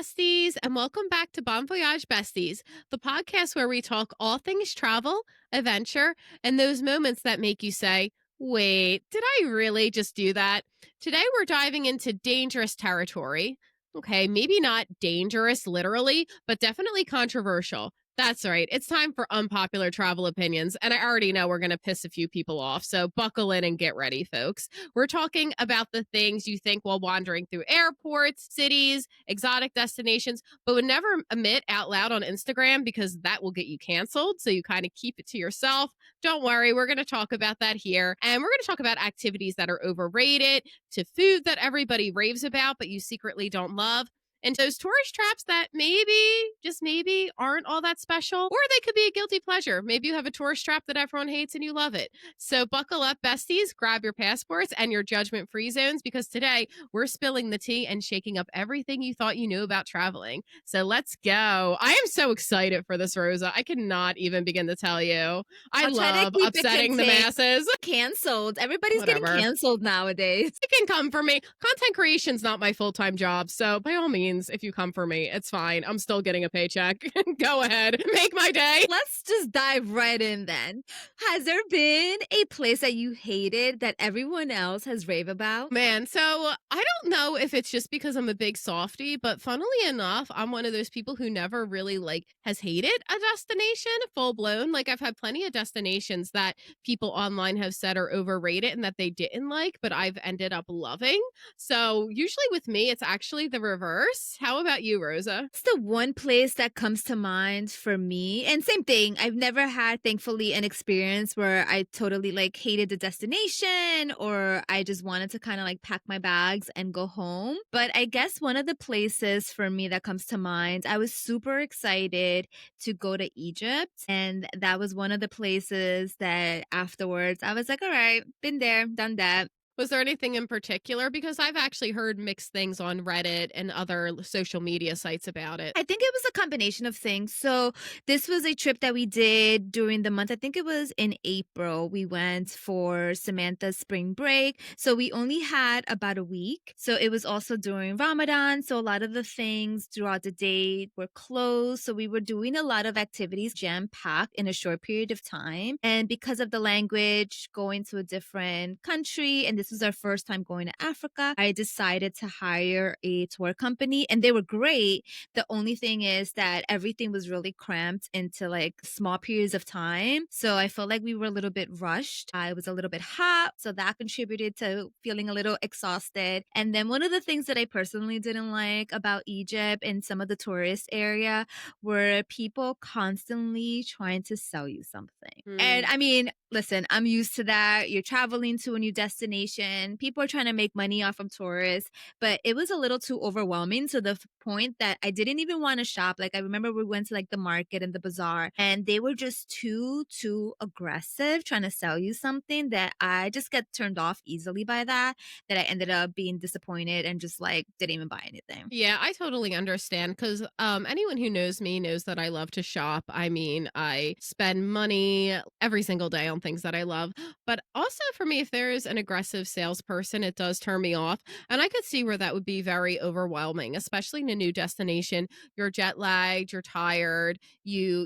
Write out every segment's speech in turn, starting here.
besties, and welcome back to Bon Voyage Besties, the podcast where we talk all things travel, adventure, and those moments that make you say, wait, did I really just do that? Today we're diving into dangerous territory. Okay, maybe not dangerous literally, but definitely controversial. That's right. It's time for unpopular travel opinions, and I already know we're going to piss a few people off, so buckle in and get ready, folks. We're talking about the things you think while wandering through airports, cities, exotic destinations, but would never admit out loud on Instagram because that will get you canceled. So you kind of keep it to yourself. Don't worry, we're going to talk about that here. And we're going to talk about activities that are overrated, to food that everybody raves about, but you secretly don't love. And those tourist traps that maybe, just maybe, aren't all that special, or they could be a guilty pleasure. Maybe you have a tourist trap that everyone hates and you love it. So buckle up, besties, grab your passports and your judgment-free zones, because today we're spilling the tea and shaking up everything you thought you knew about traveling. So let's go. I am so excited for this, Rosa. I cannot even begin to tell you. I I'll try to love keep it upsetting the contained. masses. Canceled. Everybody's getting Whatever. canceled nowadays. You can come for me. Content creation's not my full-time job, so by all means, if you come for me, it's fine. I'm still getting a paycheck. Go ahead. Make my day. Let's just dive right in then. Has there been a place that you hated that everyone else has rave about? Man, so I don't know if it's just because I'm a big softie, but funnily enough, I'm one of those people who never really has hated a destination full blown. Like I've had plenty of destinations that people online have said are overrated and that they didn't like, but I've ended up loving. So usually with me, it's actually the reverse. How about you, Rosa? It's the one place that comes to mind for me. And same thing, I've never had, thankfully, an experience where I totally hated the destination or I just wanted to kind of pack my bags and go home. But I guess one of the places for me that comes to mind, I was super excited to go to Egypt. And that was one of the places that afterwards I was like, all right, been there, done that. Was there anything in particular? Because I've actually heard mixed things on Reddit and other social media sites about it. I think it was a combination of things. So this was a trip that we did during the month. I think it was in April. We went for Samantha's spring break. So we only had about a week. So it was also during Ramadan. So a lot of the things throughout the day were closed. So we were doing a lot of activities jam-packed in a short period of time. And because of the language, going to a different country, and this was our first time going to Africa, I decided to hire a tour company and they were great. The only thing is that everything was really cramped into small periods of time. So I felt like we were a little bit rushed. I was a little bit hot. So that contributed to feeling a little exhausted. And then one of the things that I personally didn't like about Egypt and some of the tourist area were people constantly trying to sell you something. And I mean, listen, I'm used to that. You're traveling to a new destination. People are trying to make money off of tourists, but it was a little too overwhelming to the point that I didn't even want to shop. I remember we went to the market and the bazaar and they were just too aggressive trying to sell you something that I just get turned off easily by that I ended up being disappointed and just didn't even buy anything. Yeah, I totally understand because anyone who knows me knows that I love to shop. I mean, I spend money every single day on things that I love. But also for me, if there is an aggressive salesperson, it does turn me off. And I could see where that would be very overwhelming, especially in a new destination. You're jet lagged, you're tired, you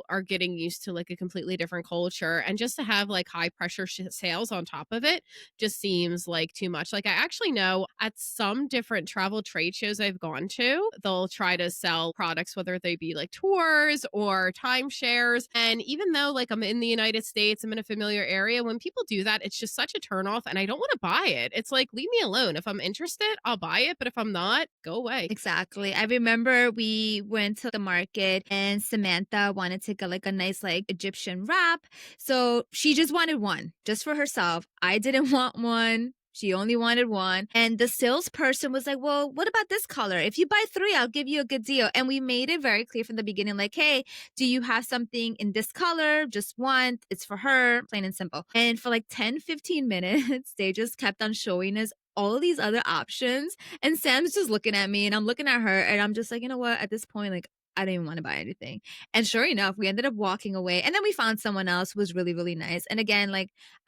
are getting used to a completely different culture. And just to have high pressure sales on top of it just seems like too much. I actually know at some different travel trade shows I've gone to, they'll try to sell products, whether they be tours or timeshares. And even though I'm in the United States, I'm in a familiar area, when people do that, it's just such a turnoff and I don't want to buy it. It's leave me alone. If I'm interested, I'll buy it. But if I'm not, go away. Exactly. I remember we went to the market and Samantha wanted to get a nice Egyptian wrap. So she just wanted one just for herself. I didn't want one. She only wanted one. And the salesperson was like, well, what about this color? If you buy 3, I'll give you a good deal. And we made it very clear from the beginning, hey, do you have something in this color? Just one. It's for her, plain and simple. And for 10-15 minutes, they just kept on showing us all of these other options. And Sam's just looking at me and I'm looking at her and I'm just you know what? At this point, I didn't even want to buy anything. And sure enough, we ended up walking away. And then we found someone else who was really, really nice. And again,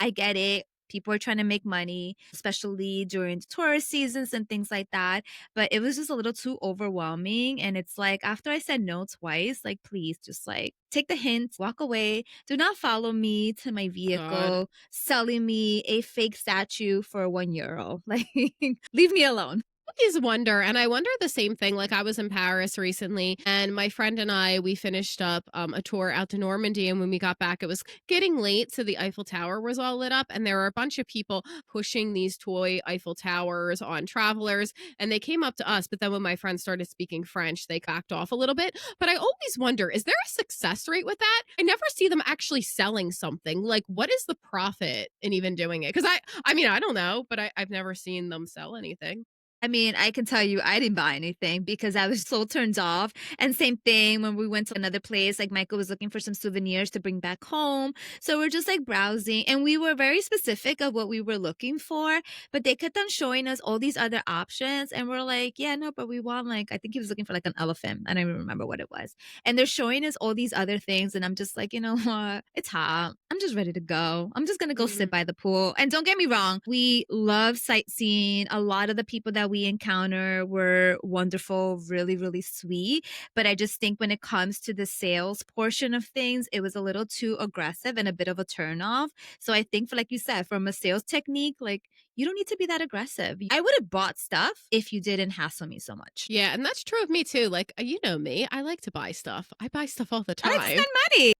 I get it. People are trying to make money, especially during the tourist seasons and things like that. But it was just a little too overwhelming. And it's like, after I said no twice, like, please just like take the hint, walk away. Do not follow me to my God. vehicle, selling me a fake statue for €1. Like, leave me alone. Always wonder, and I wonder the same thing. Like, I was in Paris recently, and my friend and I, we finished up a tour out to Normandy. And when we got back, it was getting late. So the Eiffel Tower was all lit up, and there were a bunch of people pushing these toy Eiffel Towers on travelers. And they came up to us. But then when my friend started speaking French, they backed off a little bit. But I always wonder, is there a success rate with that? I never see them actually selling something. Like, what is the profit in even doing it? Because I mean, I don't know, but I've never seen them sell anything. I mean, I can tell you I didn't buy anything because I was so turned off. And same thing when we went to another place, like Michael was looking for some souvenirs to bring back home. So we're just like browsing and we were very specific of what we were looking for, but they kept on showing us all these other options. And we're like, yeah, no, but we want like, I think he was looking for like an elephant. I don't even remember what it was. And they're showing us all these other things. And I'm just like, you know what? It's hot. I'm just ready to go. I'm just going to go sit Mhm. by the pool. And don't get me wrong, we love sightseeing. A lot of the people that we encounter were wonderful, really, really sweet. But I just think when it comes to the sales portion of things, it was a little too aggressive and a bit of a turnoff. So I think, for like you said, from a sales technique, like you don't need to be that aggressive. I would have bought stuff if you didn't hassle me so much. Yeah, and that's true of me too. Like, you know me, I like to buy stuff. I buy stuff all the I like to time. spend money.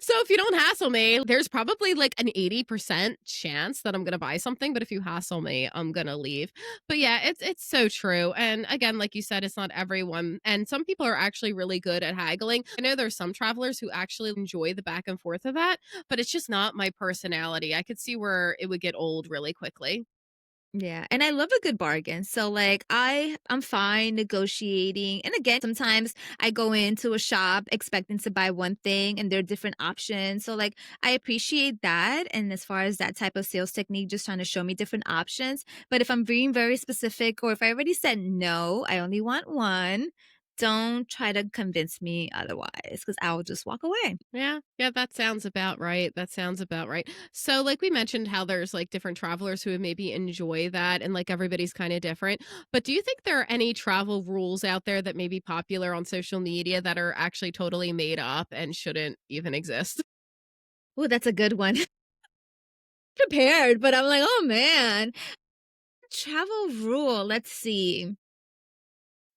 So if you don't hassle me, there's probably like an 80% chance that I'm going to buy something, but if you hassle me, I'm going to leave. But yeah, it's so true. And again, like you said, it's not everyone. And some people are actually really good at haggling. I know there's some travelers who actually enjoy the back and forth of that, but it's just not my personality. I could see where it would get old really quickly. Yeah, and I love a good bargain. So like I'm fine negotiating. And again, sometimes I go into a shop expecting to buy one thing and there are different options. So like I appreciate that. And as far as that type of sales technique, just trying to show me different options. But if I'm being very specific or if I already said no, I only want one, don't try to convince me otherwise because I'll just walk away. Yeah, yeah, that sounds about right. That sounds about right. So, like we mentioned, how there's like different travelers who would maybe enjoy that, and like everybody's kind of different. But do you think there are any travel rules out there that may be popular on social media that are actually totally made up and shouldn't even exist? Oh, that's a good one. Prepared, but I'm like, oh man. Travel rule. Let's see.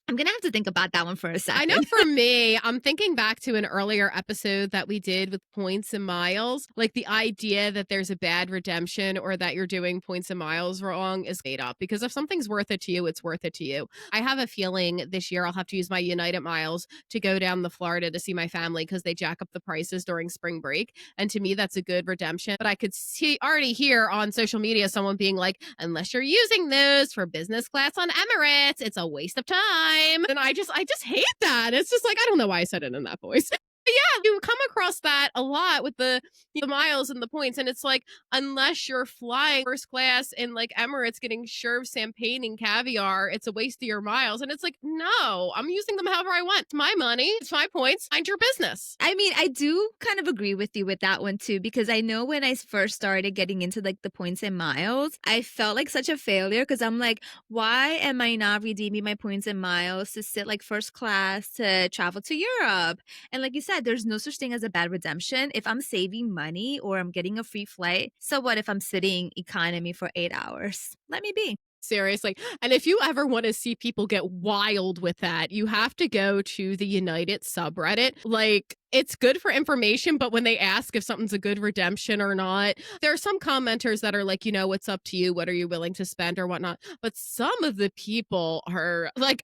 I'm gonna have to think about that one for a I know second. for me, I'm thinking back to an earlier episode that we did with points and miles. Like the idea that there's a bad redemption or that you're doing points and miles wrong is made up because if something's worth it to you, it's worth it to you. I have a feeling this year I'll have to use my United miles to go down to Florida to see my family because they jack up the prices during spring break. And to me, that's a good redemption. But I could see already hear on social media someone being like, unless you're using those for business class on Emirates, it's a waste of time. And I just hate that. It's just like, I don't know why I said it in that voice. But yeah, you come across that a lot with the miles and the points. And it's like, unless you're flying first class in like Emirates getting served champagne and caviar, it's a waste of your miles. And it's like, no, I'm using them however I want. It's my money, it's my points, mind your business. I mean, I do kind of agree with you with that one too, because I know when I first started getting into like the points and miles, I felt like such a failure because I'm like, why am I not redeeming my points and miles to sit like first class to travel to Europe? And like you said, there's no such thing as a bad redemption. If I'm saving money or I'm getting a free flight, so what if I'm sitting economy for 8 hours? Let me be. Seriously. And if you ever want to see people get wild with that, you have to go to the United subreddit. Like, it's good for information, but when they ask if something's a good redemption or not, there are some commenters that are like, it's up to you. What are you willing to spend or whatnot? But some of the people are like,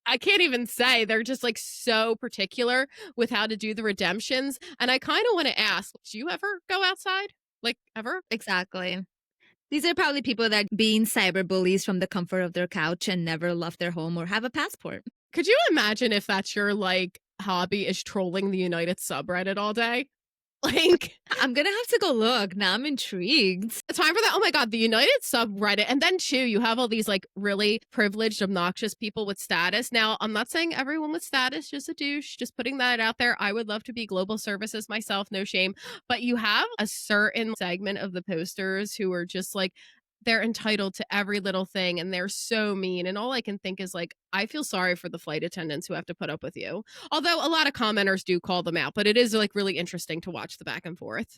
I can't even say they're just like so particular with how to do the redemptions. And I kind of want to ask, do you ever go outside? Like, ever? Exactly. These are probably people that being cyber bullies from the comfort of their couch and never left their home or have a passport. Could you imagine if that's your like hobby is trolling the United subreddit all day? Like, I'm gonna have to go look. Now I'm intrigued. time for that. Oh my God, the United subreddit. And then, too, you have all these like really privileged, obnoxious people with status. Now, I'm not saying everyone with status just a douche, just putting that out there. I would love to be global services myself, no shame. But you have a certain segment of the posters who are just like, they're entitled to every little thing and they're so mean. And all I can think is like, I feel sorry for the flight attendants who have to put up with you. Although a lot of commenters do call them out, but it is like really interesting to watch the back and forth.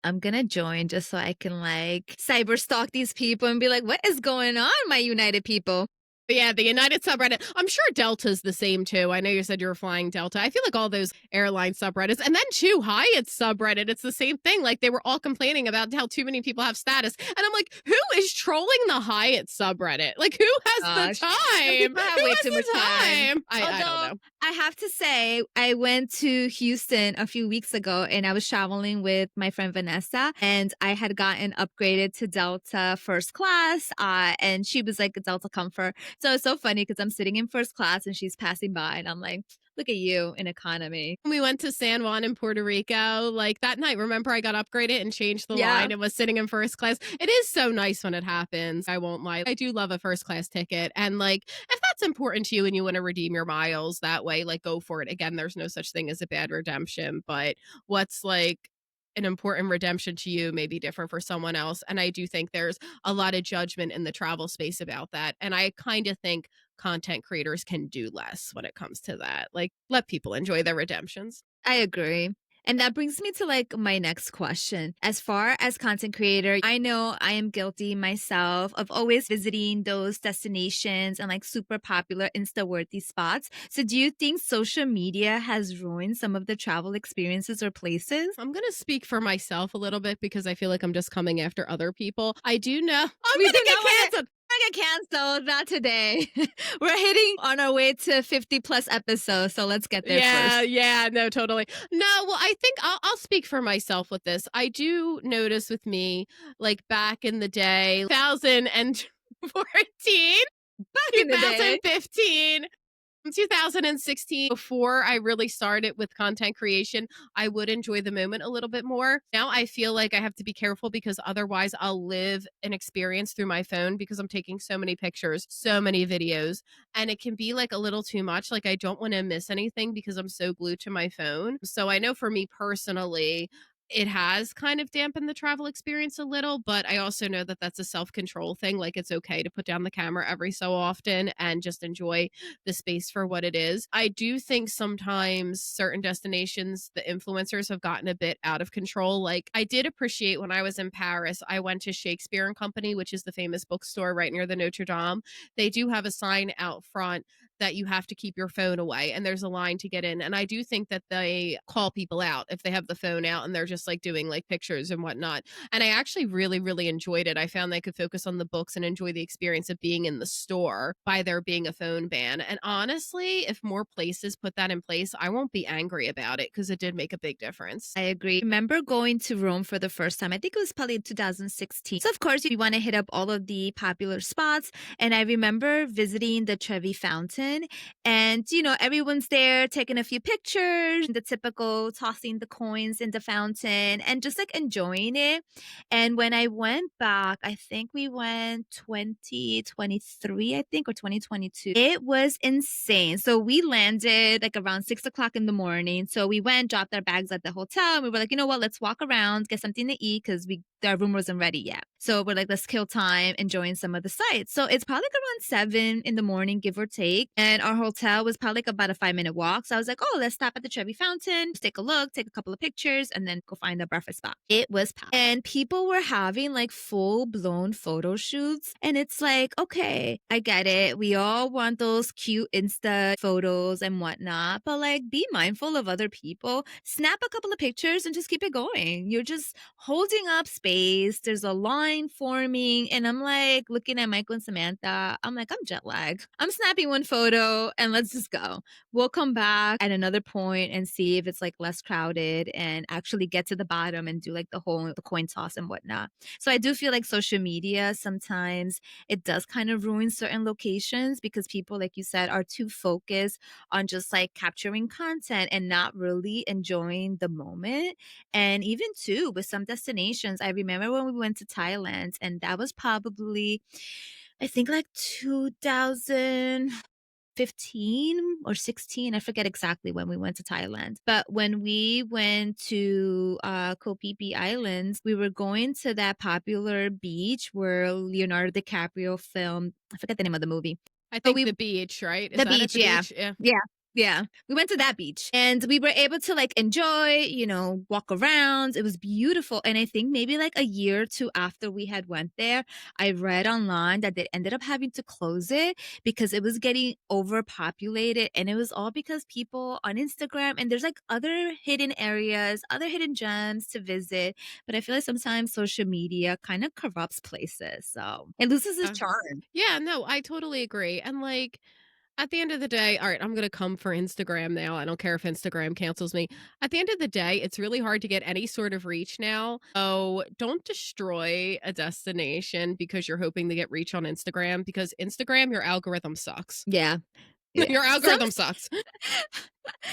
I'm gonna join just so I can like cyber stalk these people and be like, what is going on, my United people? But yeah, the United subreddit. I'm sure Delta's the same too. I know you said you were flying Delta. I feel like all those airline subreddits, and then too, Hyatt's subreddit, it's the same thing. Like they were all complaining about how too many people have status. And I'm like, who is trolling the Hyatt subreddit? Like who has the Gosh, some time? people have Who way has too much the time. time? I don't Although know. I have to say, I went to Houston a few weeks ago and I was traveling with my friend Vanessa, and I had gotten upgraded to Delta first class. And she was like a Delta Comfort. So it's so funny because I'm sitting in first class and she's passing by, and I'm like, look at you in economy. We went to San Juan in Puerto Rico like that night. Remember, I got upgraded and changed the Yeah. line and was sitting in first class. It is so nice when it happens. I won't lie. I do love a first class ticket. And like, if that's important to you and you want to redeem your miles that way, like go for it. Again, there's no such thing as a bad redemption, but what's like an important redemption to you may be different for someone else. And I do think there's a lot of judgment in the travel space about that. And I kind of think content creators can do less when it comes to that. Like, let people enjoy their redemptions. I agree. And that brings me to like my next question. As far as content creator, I know I am guilty myself of always visiting those destinations and like super popular Insta-worthy spots. So do you think social media has ruined some of the travel experiences or places? I'm going to speak for myself a little bit because I feel like I'm just coming after other people. I do know I'm We going do to get not want canceled. to get canceled. Not today. We're hitting on our way to 50 plus episodes. So let's get there Yeah, first. yeah, no, totally. No, well, I think I'll speak for myself with this. I do notice with me, like back in the day, 2014, Back in the day. 2015, 2016, before I really started with content creation, I would enjoy the moment a little bit more. Now I feel like I have to be careful because otherwise I'll live an experience through my phone because I'm taking so many pictures, so many videos, and it can be like a little too much. Like I don't want to miss anything because I'm so glued to my phone. So I know for me personally, it has kind of dampened the travel experience a little, but I also know that that's a self control thing. Like it's okay to put down the camera every so often and just enjoy the space for what it is. I do think sometimes certain destinations, the influencers have gotten a bit out of control. Like I did appreciate when I was in Paris, I went to Shakespeare and Company, which is the famous bookstore right near the Notre Dame. They do have a sign out front that you have to keep your phone away and there's a line to get in. And I do think that they call people out if they have the phone out and they're just like doing like pictures and whatnot. And I actually really, really enjoyed it. I found I could focus on the books and enjoy the experience of being in the store by there being a phone ban. And honestly, if more places put that in place, I won't be angry about it because it did make a big difference. I agree. Remember going to Rome for the first time. I think it was probably 2016. So of course you want to hit up all of the popular spots. And I remember visiting the Trevi Fountain, and everyone's there taking a few pictures, the typical tossing the coins in the fountain and just like enjoying it. And when I went back, I think we went 2023, I think, or 2022. It was insane. So we landed like around 6 o'clock in the morning. So we went, dropped our bags at the hotel. And we were like, you know what? Let's walk around, get something to eat because our room wasn't ready yet. So we're like, let's kill time enjoying some of the sights. So it's probably like around 7 in the morning, give or take. And our hotel was probably like about a 5-minute walk. So I was like, oh, let's stop at the Trevi Fountain, take a look, take a couple of pictures, and then go find a breakfast spot. It was packed. And people were having like full blown photo shoots. And it's like, okay, I get it. We all want those cute Insta photos and whatnot, but like be mindful of other people. Snap a couple of pictures and just keep it going. You're just holding up space. There's a line forming. And I'm like looking at Michael and Samantha. I'm like, I'm jet lagged. I'm snapping one photo Kyoto and let's just go. We'll come back at another point and see if it's like less crowded and actually get to the bottom and do like the coin toss and whatnot. So I do feel like social media sometimes it does kind of ruin certain locations because people, like you said, are too focused on just like capturing content and not really enjoying the moment. And even too, with some destinations, I remember when we went to Thailand, and that was probably, I think, like 2015 or 16. I forget exactly when we went to Thailand. But when we went to Koh Phi Phi Islands, we were going to that popular beach where Leonardo DiCaprio filmed. I forget the name of the movie. I But think we the beach, right? Is the that at beach, the yeah. beach? Yeah. Yeah. Yeah. We went to that beach and we were able to like enjoy, walk around. It was beautiful. And I think maybe like a year or two after we had went there, I read online that they ended up having to close it because it was getting overpopulated. And it was all because people on Instagram and there's like other hidden areas, other hidden gems to visit. But I feel like sometimes social media kind of corrupts places. So it loses its Uh, charm. yeah, no, I totally agree. And like at the end of the day, all right, I'm going to come for Instagram now. I don't care if Instagram cancels me. At the end of the day, it's really hard to get any sort of reach now. So don't destroy a destination because you're hoping to get reach on Instagram because Instagram, your algorithm sucks. Yeah. Yeah. Your Some algorithm sucks.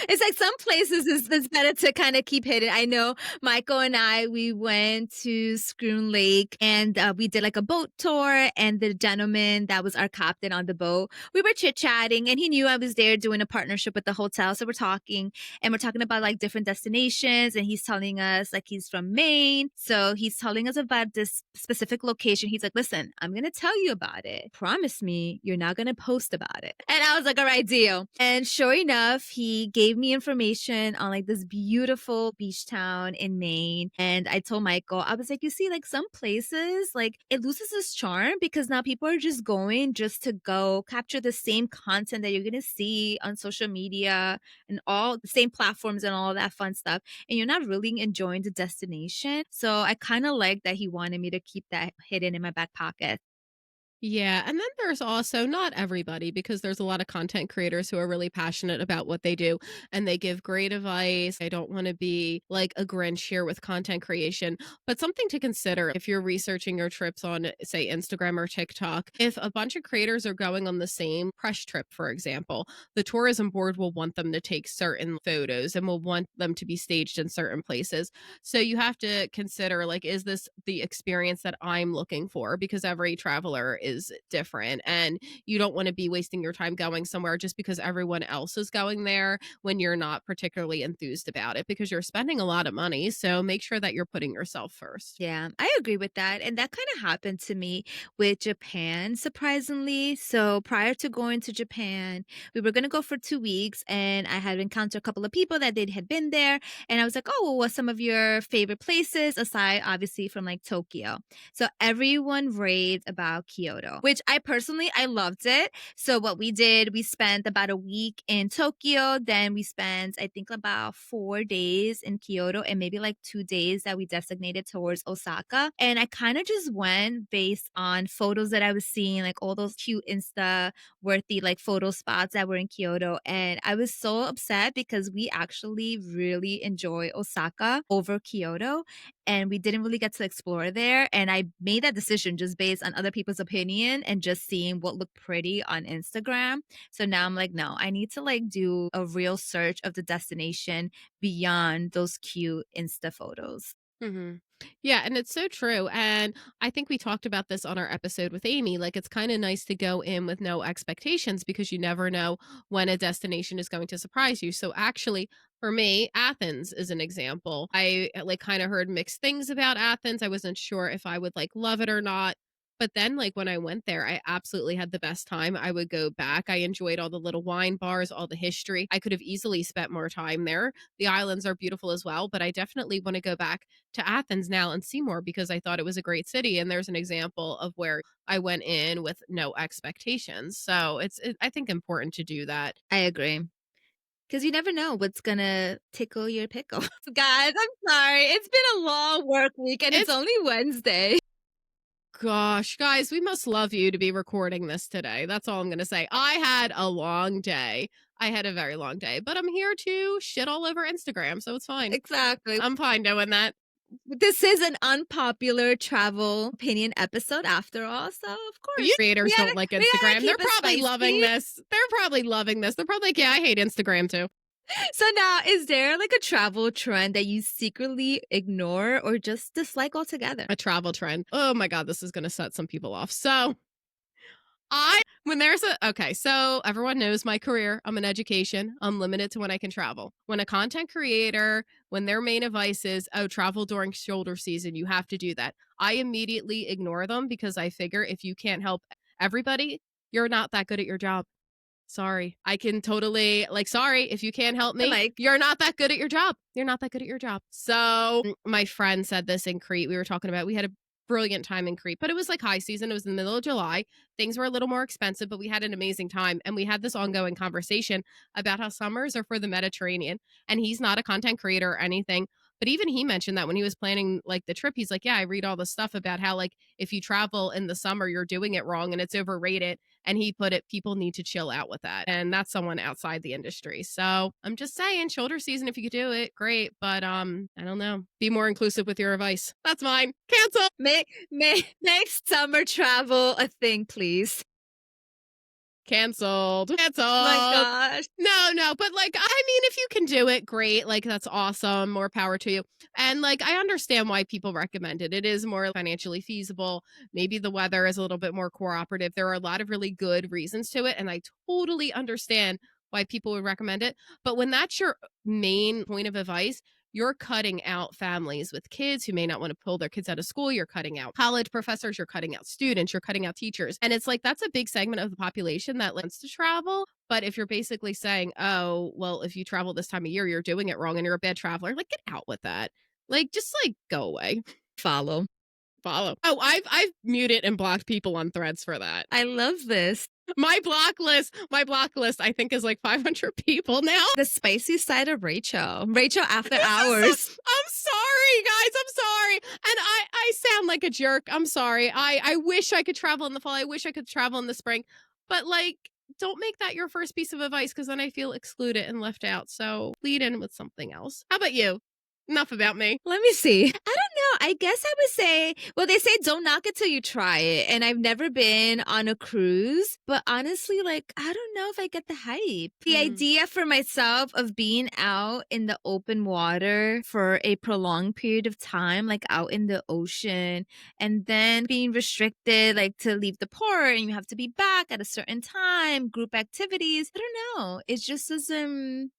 It's like some places it's better to kind of keep hidden. I know Michael and I, we went to Schroon Lake and we did like a boat tour. And the gentleman that was our captain on the boat, we were chit chatting and he knew I was there doing a partnership with the hotel. So we're talking and we're talking about like different destinations. And he's telling us like he's from Maine. So he's telling us about this specific location. He's like, listen, I'm going to tell you about it. Promise me you're not going to post about it. And I was like, all right, deal. And sure enough, he gave me information on like this beautiful beach town in Maine. And I told Michael, I was like, you see, like some places, like it loses its charm because now people are just going just to go capture the same content that you're going to see on social media and all the same platforms and all that fun stuff. And you're not really enjoying the destination. So I kind of like that he wanted me to keep that hidden in my back pocket. Yeah, and then there's also not everybody because there's a lot of content creators who are really passionate about what they do and they give great advice. I don't want to be like a Grinch here with content creation, but something to consider if you're researching your trips on, say, Instagram or TikTok. If a bunch of creators are going on the same press trip, for example, the tourism board will want them to take certain photos and will want them to be staged in certain places. So you have to consider like, is this the experience that I'm looking for? Because every traveler is different and you don't want to be wasting your time going somewhere just because everyone else is going there when you're not particularly enthused about it because you're spending a lot of money. So make sure that you're putting yourself first. Yeah, I agree with that. And that kind of happened to me with Japan, surprisingly. So prior to going to Japan, we were going to go for 2 weeks and I had encountered a couple of people that they had been there. And I was like, oh, well, what's some of your favorite places aside, obviously, from like Tokyo? So everyone raved about Kyoto, which I personally, I loved it. So what we did, we spent about a week in Tokyo. Then we spent, I think, about 4 days in Kyoto and maybe like 2 days that we designated towards Osaka. And I kind of just went based on photos that I was seeing, like all those cute Insta worthy like photo spots that were in Kyoto. And I was so upset because we actually really enjoy Osaka over Kyoto. And we didn't really get to explore there. And I made that decision just based on other people's opinion and just seeing what looked pretty on Instagram. So now I'm like, no, I need to like do a real search of the destination beyond those cute Insta photos. hmm Yeah, and it's so true. And I think we talked about this on our episode with Amy. Like, it's kind of nice to go in with no expectations because you never know when a destination is going to surprise you. So, actually, for me, Athens is an example. I like kind of heard mixed things about Athens. I wasn't sure if I would like love it or not. But then, like, when I went there, I absolutely had the best time. I would go back. I enjoyed all the little wine bars, all the history. I could have easily spent more time there. The islands are beautiful as well, but I definitely want to go back to Athens now and see more because I thought it was a great city. And there's an example of where I went in with no expectations. So I think, important to do that. I agree. Because you never know what's gonna tickle your pickle. Guys, I'm sorry. It's been a long work week and it's It's only Wednesday. gosh, guys, we must love you to be recording this today. That's all I'm going to say. I had a long day. I had a very long day, but I'm here to shit all over Instagram, so it's fine. Exactly. I'm fine doing that. This is an unpopular travel opinion episode after all, so of You course creators don't like we gotta Instagram. They're keep it probably loving spicy. this. They're probably loving this. They're probably like, yeah, I hate Instagram too. So now, is there like a travel trend that you secretly ignore or just dislike altogether? A travel trend. Oh my God, this is going to set some people off. When there's okay, so everyone knows my career. I'm in education. I'm limited to when I can travel. When a content creator, when their main advice is, oh, travel during shoulder season, you have to do that. I immediately ignore them because I figure if you can't help everybody, you're not that good at your job. Sorry. I can totally sorry, if you can't help me, Like, you're not that good at your job. You're not that good at your job. So my friend said this in Crete. We were talking about we had a brilliant time in Crete, but it was like high season. It was in the middle of July. Things were a little more expensive, but we had an amazing time. And we had this ongoing conversation about how summers are for the Mediterranean. And he's not a content creator or anything. But even he mentioned that when he was planning like the trip, he's like, yeah, I read all the stuff about how like if you travel in the summer, you're doing it wrong and it's overrated. And he put it, people need to chill out with that. And that's someone outside the industry. So I'm just saying, shoulder season, if you could do it, great. But I don't know. Be more inclusive with your advice. That's mine. Cancel. make summer travel a thing, please. Canceled. My Canceled. gosh. No, but like, I mean, if you can do it, great. Like, that's awesome. More power to you. And like, I understand why people recommend it. It is more financially feasible. Maybe the weather is a little bit more cooperative. There are a lot of really good reasons to it. And I totally understand why people would recommend it. But when that's your main point of advice, you're cutting out families with kids who may not want to pull their kids out of school. You're cutting out college professors. You're cutting out students. You're cutting out teachers. And it's like that's a big segment of the population that wants to travel. But if you're basically saying, oh, well, if you travel this time of year, you're doing it wrong and you're a bad traveler, like get out with that. Like just like go away. Follow. Follow. Oh, I've muted and blocked people on threads for that. I love this. My block list, I think is like 500 people now. The spicy side of Rachel. Rachel after hours. I'm sorry, guys. I'm sorry. And I sound like a jerk. I'm sorry. I wish I could travel in the fall. I wish I could travel in the spring. But like, don't make that your first piece of advice because then I feel excluded and left out. So lead in with something else. How about you? Enough about me. Let me see. I don't know. I guess I would say, well, they say don't knock it till you try it. And I've never been on a cruise, but honestly, like, I don't know if I get the hype. The idea for myself of being out in the open water for a prolonged period of time, like out in the ocean, and then being restricted, like to leave the port and you have to be back at a certain time, group activities. I don't know. It just doesn't.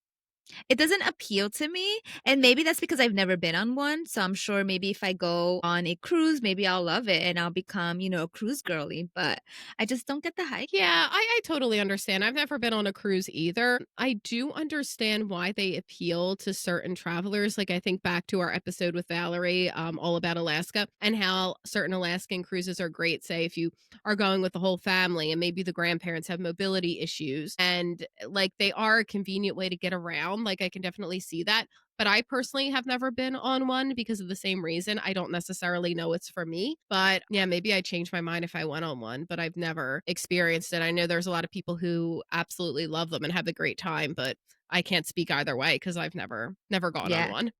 It doesn't appeal to me, and maybe that's because I've never been on one, so I'm sure maybe if I go on a cruise, maybe I'll love it and I'll become, a cruise girly, but I just don't get the hype. Yeah, I totally understand. I've never been on a cruise either. I do understand why they appeal to certain travelers. Like I think back to our episode with Valerie, all about Alaska, and how certain Alaskan cruises are great. Say if you are going with the whole family and maybe the grandparents have mobility issues, and like they are a convenient way to get around. Like I can definitely see that. But I personally have never been on one because of the same reason. I don't necessarily know it's for me. But yeah, maybe I'd change my mind if I went on one, but I've never experienced it. I know there's a lot of people who absolutely love them and have a great time, but I can't speak either way because I've never gone on Yeah. one.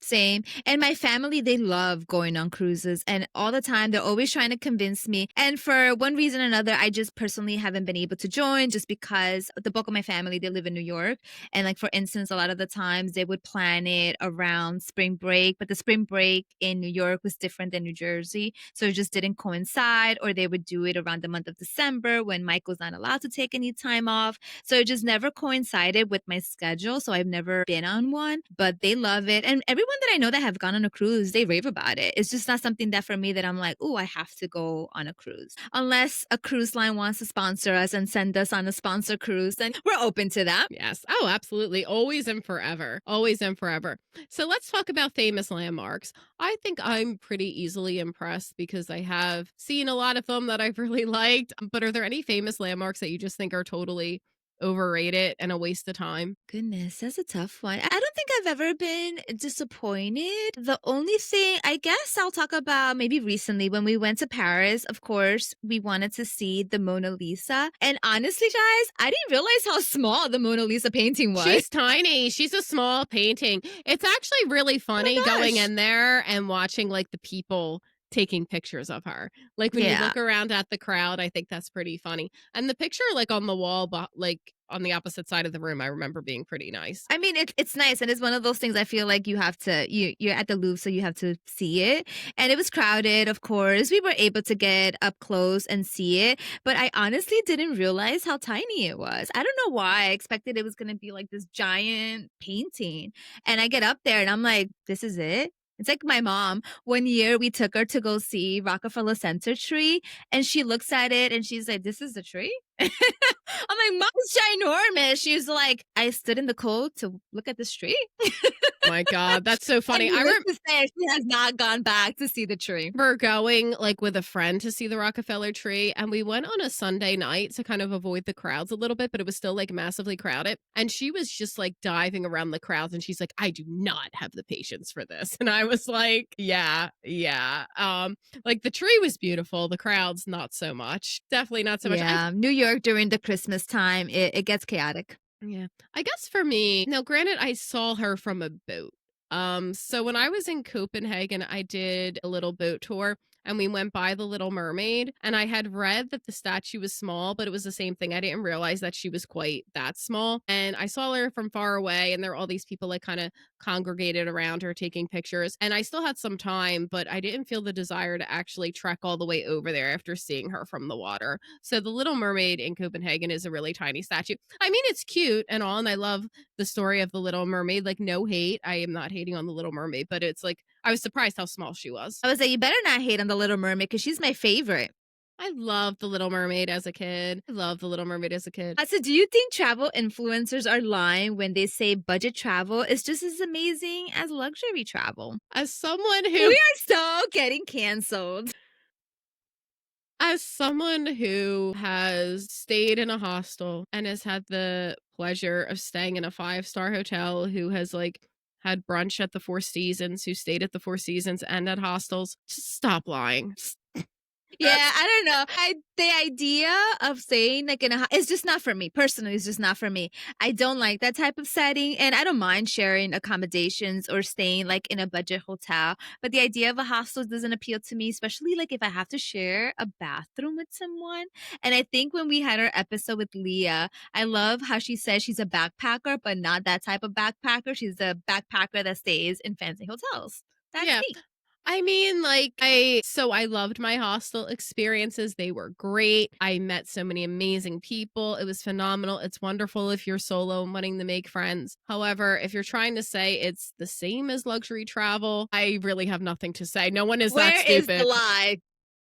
Same. And my family, they love going on cruises. And all the time, they're always trying to convince me. And for one reason or another, I just personally haven't been able to join just because the bulk of my family, they live in New York. And like, for instance, a lot of the times they would plan it around spring break, but the spring break in New York was different than New Jersey. So it just didn't coincide, or they would do it around the month of December when Michael's not allowed to take any time off. So it just never coincided with my schedule. So I've never been on one, but they love it. And everyone that I know that have gone on a cruise, they rave about it. It's just not something that for me that I'm like, oh, I have to go on a cruise. Unless a cruise line wants to sponsor us and send us on a sponsor cruise, then we're open to that. Yes. Oh, absolutely. Always and forever. Always and forever. So let's talk about famous landmarks. I think I'm pretty easily impressed because I have seen a lot of them that I've really liked. But are there any famous landmarks that you just think are totally overrated and a waste of time. Goodness, that's a tough one. I don't think I've ever been disappointed. The only thing I guess I'll talk about maybe recently when we went to Paris, of course, we wanted to see the Mona Lisa. And honestly, guys, I didn't realize how small the Mona Lisa painting was. She's tiny. She's a small painting. It's actually really Oh my funny going gosh. in there and watching like the people taking pictures of her. Like when you Yeah. look around at the crowd, I think that's pretty funny. And the picture like on the wall, like on the opposite side of the room, I remember being pretty nice. I mean, it's nice, and it's one of those things I feel like you have to you're at the Louvre, so you have to see it. And it was crowded, of course. We were able to get up close and see it, but I honestly didn't realize how tiny it was. I don't know why. I expected it was gonna be like this giant painting. And I get up there and I'm like, this is it? It's like my mom. One year we took her to go see Rockefeller Center tree, and she looks at it and she's like, this is the tree? I'm like, Mom's ginormous. She's like, I stood in the cold to look at this tree. My God, that's so And funny. needless to say, she has not gone back to see the tree. Remember going like with a friend to see the Rockefeller tree, and we went on a Sunday night to kind of avoid the crowds a little bit, but it was still like massively crowded. And she was just like diving around the crowds, and she's like, I do not have the patience for this. And I was like, yeah, yeah. Like the tree was beautiful, the crowds not so much. Definitely not so much. Yeah, New York during the Christmas time, it gets chaotic. Yeah. I guess for me, now granted, I saw her from a boat. So when I was in Copenhagen, I did a little boat tour and we went by the Little Mermaid. And I had read that the statue was small, but it was the same thing. I didn't realize that she was quite that small. And I saw her from far away, and there were all these people like kind of congregated around her taking pictures. And I still had some time, but I didn't feel the desire to actually trek all the way over there after seeing her from the water. So the Little Mermaid in Copenhagen is a really tiny statue. I mean, it's cute and all, and I love the story of the Little Mermaid. Like, no hate. I am not hating on the Little Mermaid, but it's like I was surprised how small she was. I was like, you better not hate on the Little Mermaid because she's my favorite. I loved the Little Mermaid as a kid. I loved the Little Mermaid as a kid. So, do you think travel influencers are lying when they say budget travel is just as amazing as luxury travel? As someone We who are so getting canceled. As someone who has stayed in a hostel and has had the pleasure of staying in a five-star hotel, who has like had brunch at the Four Seasons, who stayed at the Four Seasons and at hostels, just stop lying. Yeah, I don't know. The idea of staying like in a it's just not for me. Personally, it's just not for me. I don't like that type of setting, and I don't mind sharing accommodations or staying like in a budget hotel. But the idea of a hostel doesn't appeal to me, especially like if I have to share a bathroom with someone. And I think when we had our episode with Leah, I love how she says she's a backpacker, but not that type of backpacker. She's a backpacker that stays in fancy hotels. That's Yeah. me. I mean, like, I loved my hostel experiences. They were great. I met so many amazing people. It was phenomenal. It's wonderful if you're solo and wanting to make friends. However, if you're trying to say it's the same as luxury travel, I really have nothing to say. No one is that Where is the stupid. lie?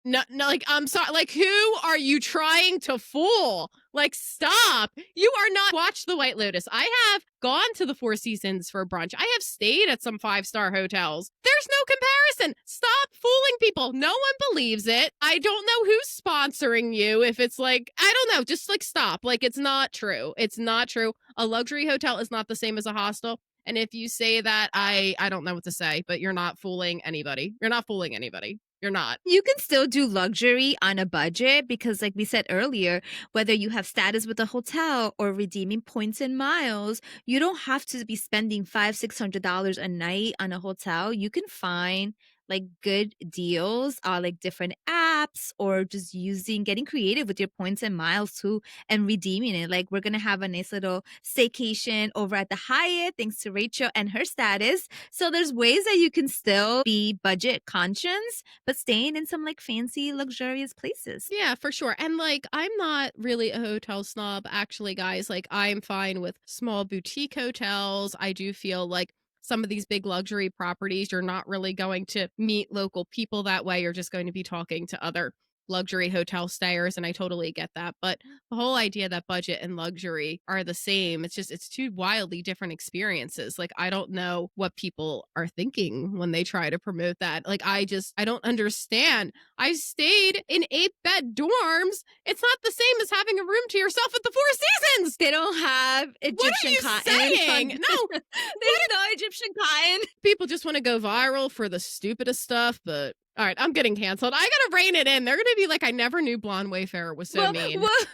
No, no, like, I'm sorry. Like, who are you trying to fool? Like, stop. You are not. Watch The White Lotus. I have gone to the Four Seasons for brunch. I have stayed at some five-star hotels. There's no comparison. Stop fooling people. No one believes it. I don't know who's sponsoring you. If it's like, I don't know, just like stop. Like, it's not true. It's not true. A luxury hotel is not the same as a hostel. And if you say that, I don't know what to say, but you're not fooling anybody. You're not fooling anybody. You're not. You can still do luxury on a budget because, like we said earlier, whether you have status with a hotel or redeeming points and miles, you don't have to be spending $500-$600 a night on a hotel. You can find like good deals on like different apps or just getting creative with your points and miles too and redeeming it. Like we're gonna have a nice little staycation over at the Hyatt thanks to Rachel and her status. So there's ways that you can still be budget conscious but staying in some like fancy luxurious places. Yeah, for sure. And like, I'm not really a hotel snob, actually, guys. Like, I'm fine with small boutique hotels. I do feel like some of these big luxury properties, you're not really going to meet local people that way. You're just going to be talking to other luxury hotel stayers, and I totally get that. But the whole idea that budget and luxury are the same, it's two wildly different experiences. Like, I don't know what people are thinking when they try to promote that. Like, I don't understand. I stayed in 8-bed dorms. It's not the same as having a room to yourself at the Four Seasons. They don't have What are Egyptian you cotton saying? on No, there's no Egyptian cotton. people just want to go viral for the stupidest stuff, but all right, I'm getting canceled. I gotta rein it in. They're gonna be like, I never knew Blonde Wayfarer was so Well, mean. we'll,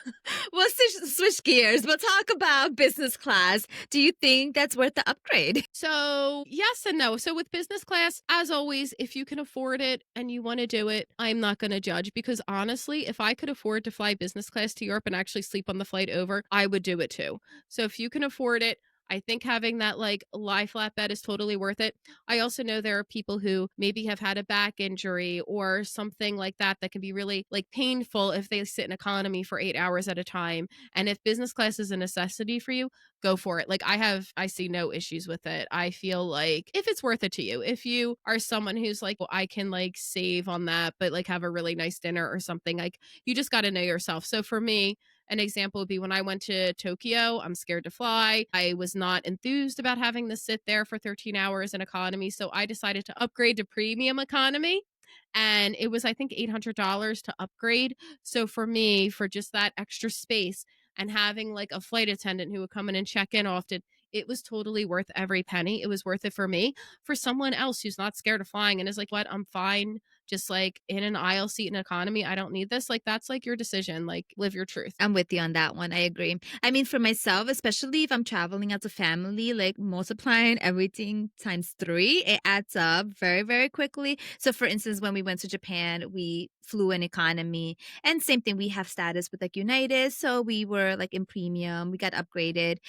we'll switch gears. We'll talk about business class. Do you think that's worth the upgrade? So, yes and no. So, with business class, as always, if you can afford it and you want to do it, I'm not going to judge because honestly, if I could afford to fly business class to Europe and actually sleep on the flight over, I would do it too. So, if you can afford it, I think having that like lie flat bed is totally worth it. I also know there are people who maybe have had a back injury or something like that can be really like painful if they sit in economy for 8 hours at a time. And if business class is a necessity for you, go for it. Like I see no issues with it. I feel like if it's worth it to you, if you are someone who's like, well, I can like save on that, but like have a really nice dinner or something, like you just got to know yourself. So for me, an example would be when I went to Tokyo, I'm scared to fly. I was not enthused about having to sit there for 13 hours in economy. So I decided to upgrade to premium economy. And it was, I think, $800 to upgrade. So for me, for just that extra space, and having like a flight attendant who would come in and check in often, it was totally worth every penny. It was worth it for me. For someone else who's not scared of flying and is like, what, I'm fine just like in an aisle seat in economy, I don't need this. Like, that's like your decision. Like, live your truth. I'm with you on that one. I agree. I mean, for myself, especially if I'm traveling as a family, like multiplying everything times three, it adds up very, very quickly. So, for instance, when we went to Japan, we flew in economy, and same thing, we have status with like United. So, we were like in premium, we got upgraded,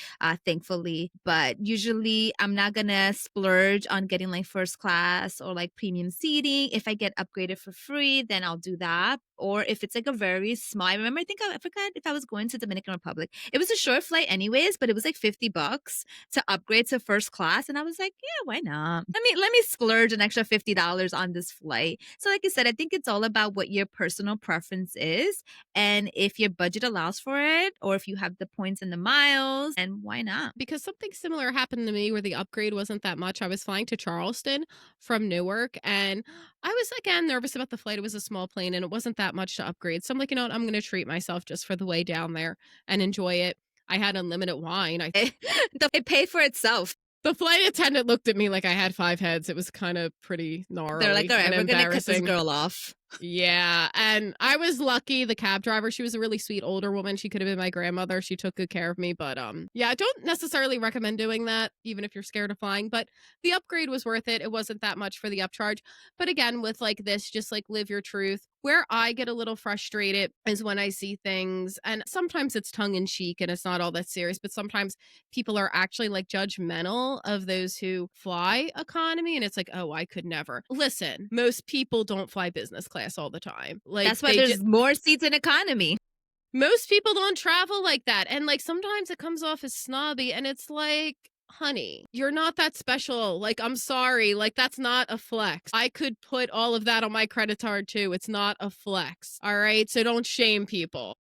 thankfully. But usually, I'm not gonna splurge on getting like first class or like premium seating. If I get upgraded for free, then I'll do that. Or if it's like a very small, I remember, I forgot if I was going to Dominican Republic. It was a short flight anyways, but it was like $50 to upgrade to first class. And I was like, yeah, why not? Let me splurge an extra $50 on this flight. So like I said, I think it's all about what your personal preference is. And if your budget allows for it, or if you have the points and the miles, and why not? Because something similar happened to me where the upgrade wasn't that much. I was flying to Charleston from Newark, and I was again nervous about the flight. It was a small plane and it wasn't that much to upgrade. So I'm like, you know what? I'm going to treat myself just for the way down there and enjoy it. I had unlimited wine. It paid for itself. The flight attendant looked at me like I had 5 heads. It was kind of pretty They're like, gnarly all and right, we're going to cut this embarrassing. girl off. Yeah, and I was lucky. The cab driver, she was a really sweet older woman. She could have been my grandmother. She took good care of me, but yeah, I don't necessarily recommend doing that even if you're scared of flying, but the upgrade was worth it. It wasn't that much for the upcharge. But again, with like this, just like live your truth. Where I get a little frustrated is when I see things, and sometimes it's tongue in cheek and it's not all that serious, but sometimes people are actually like judgmental of those who fly economy, and it's like, oh, I could never. Listen, most people don't fly business class all the time. Like That's why there's more seats in economy. most people don't travel like that. And like sometimes it comes off as snobby and it's like, honey, you're not that special. Like, I'm sorry. Like, that's not a flex. I could put all of that on my credit card too. It's not a flex. All right. So don't shame people.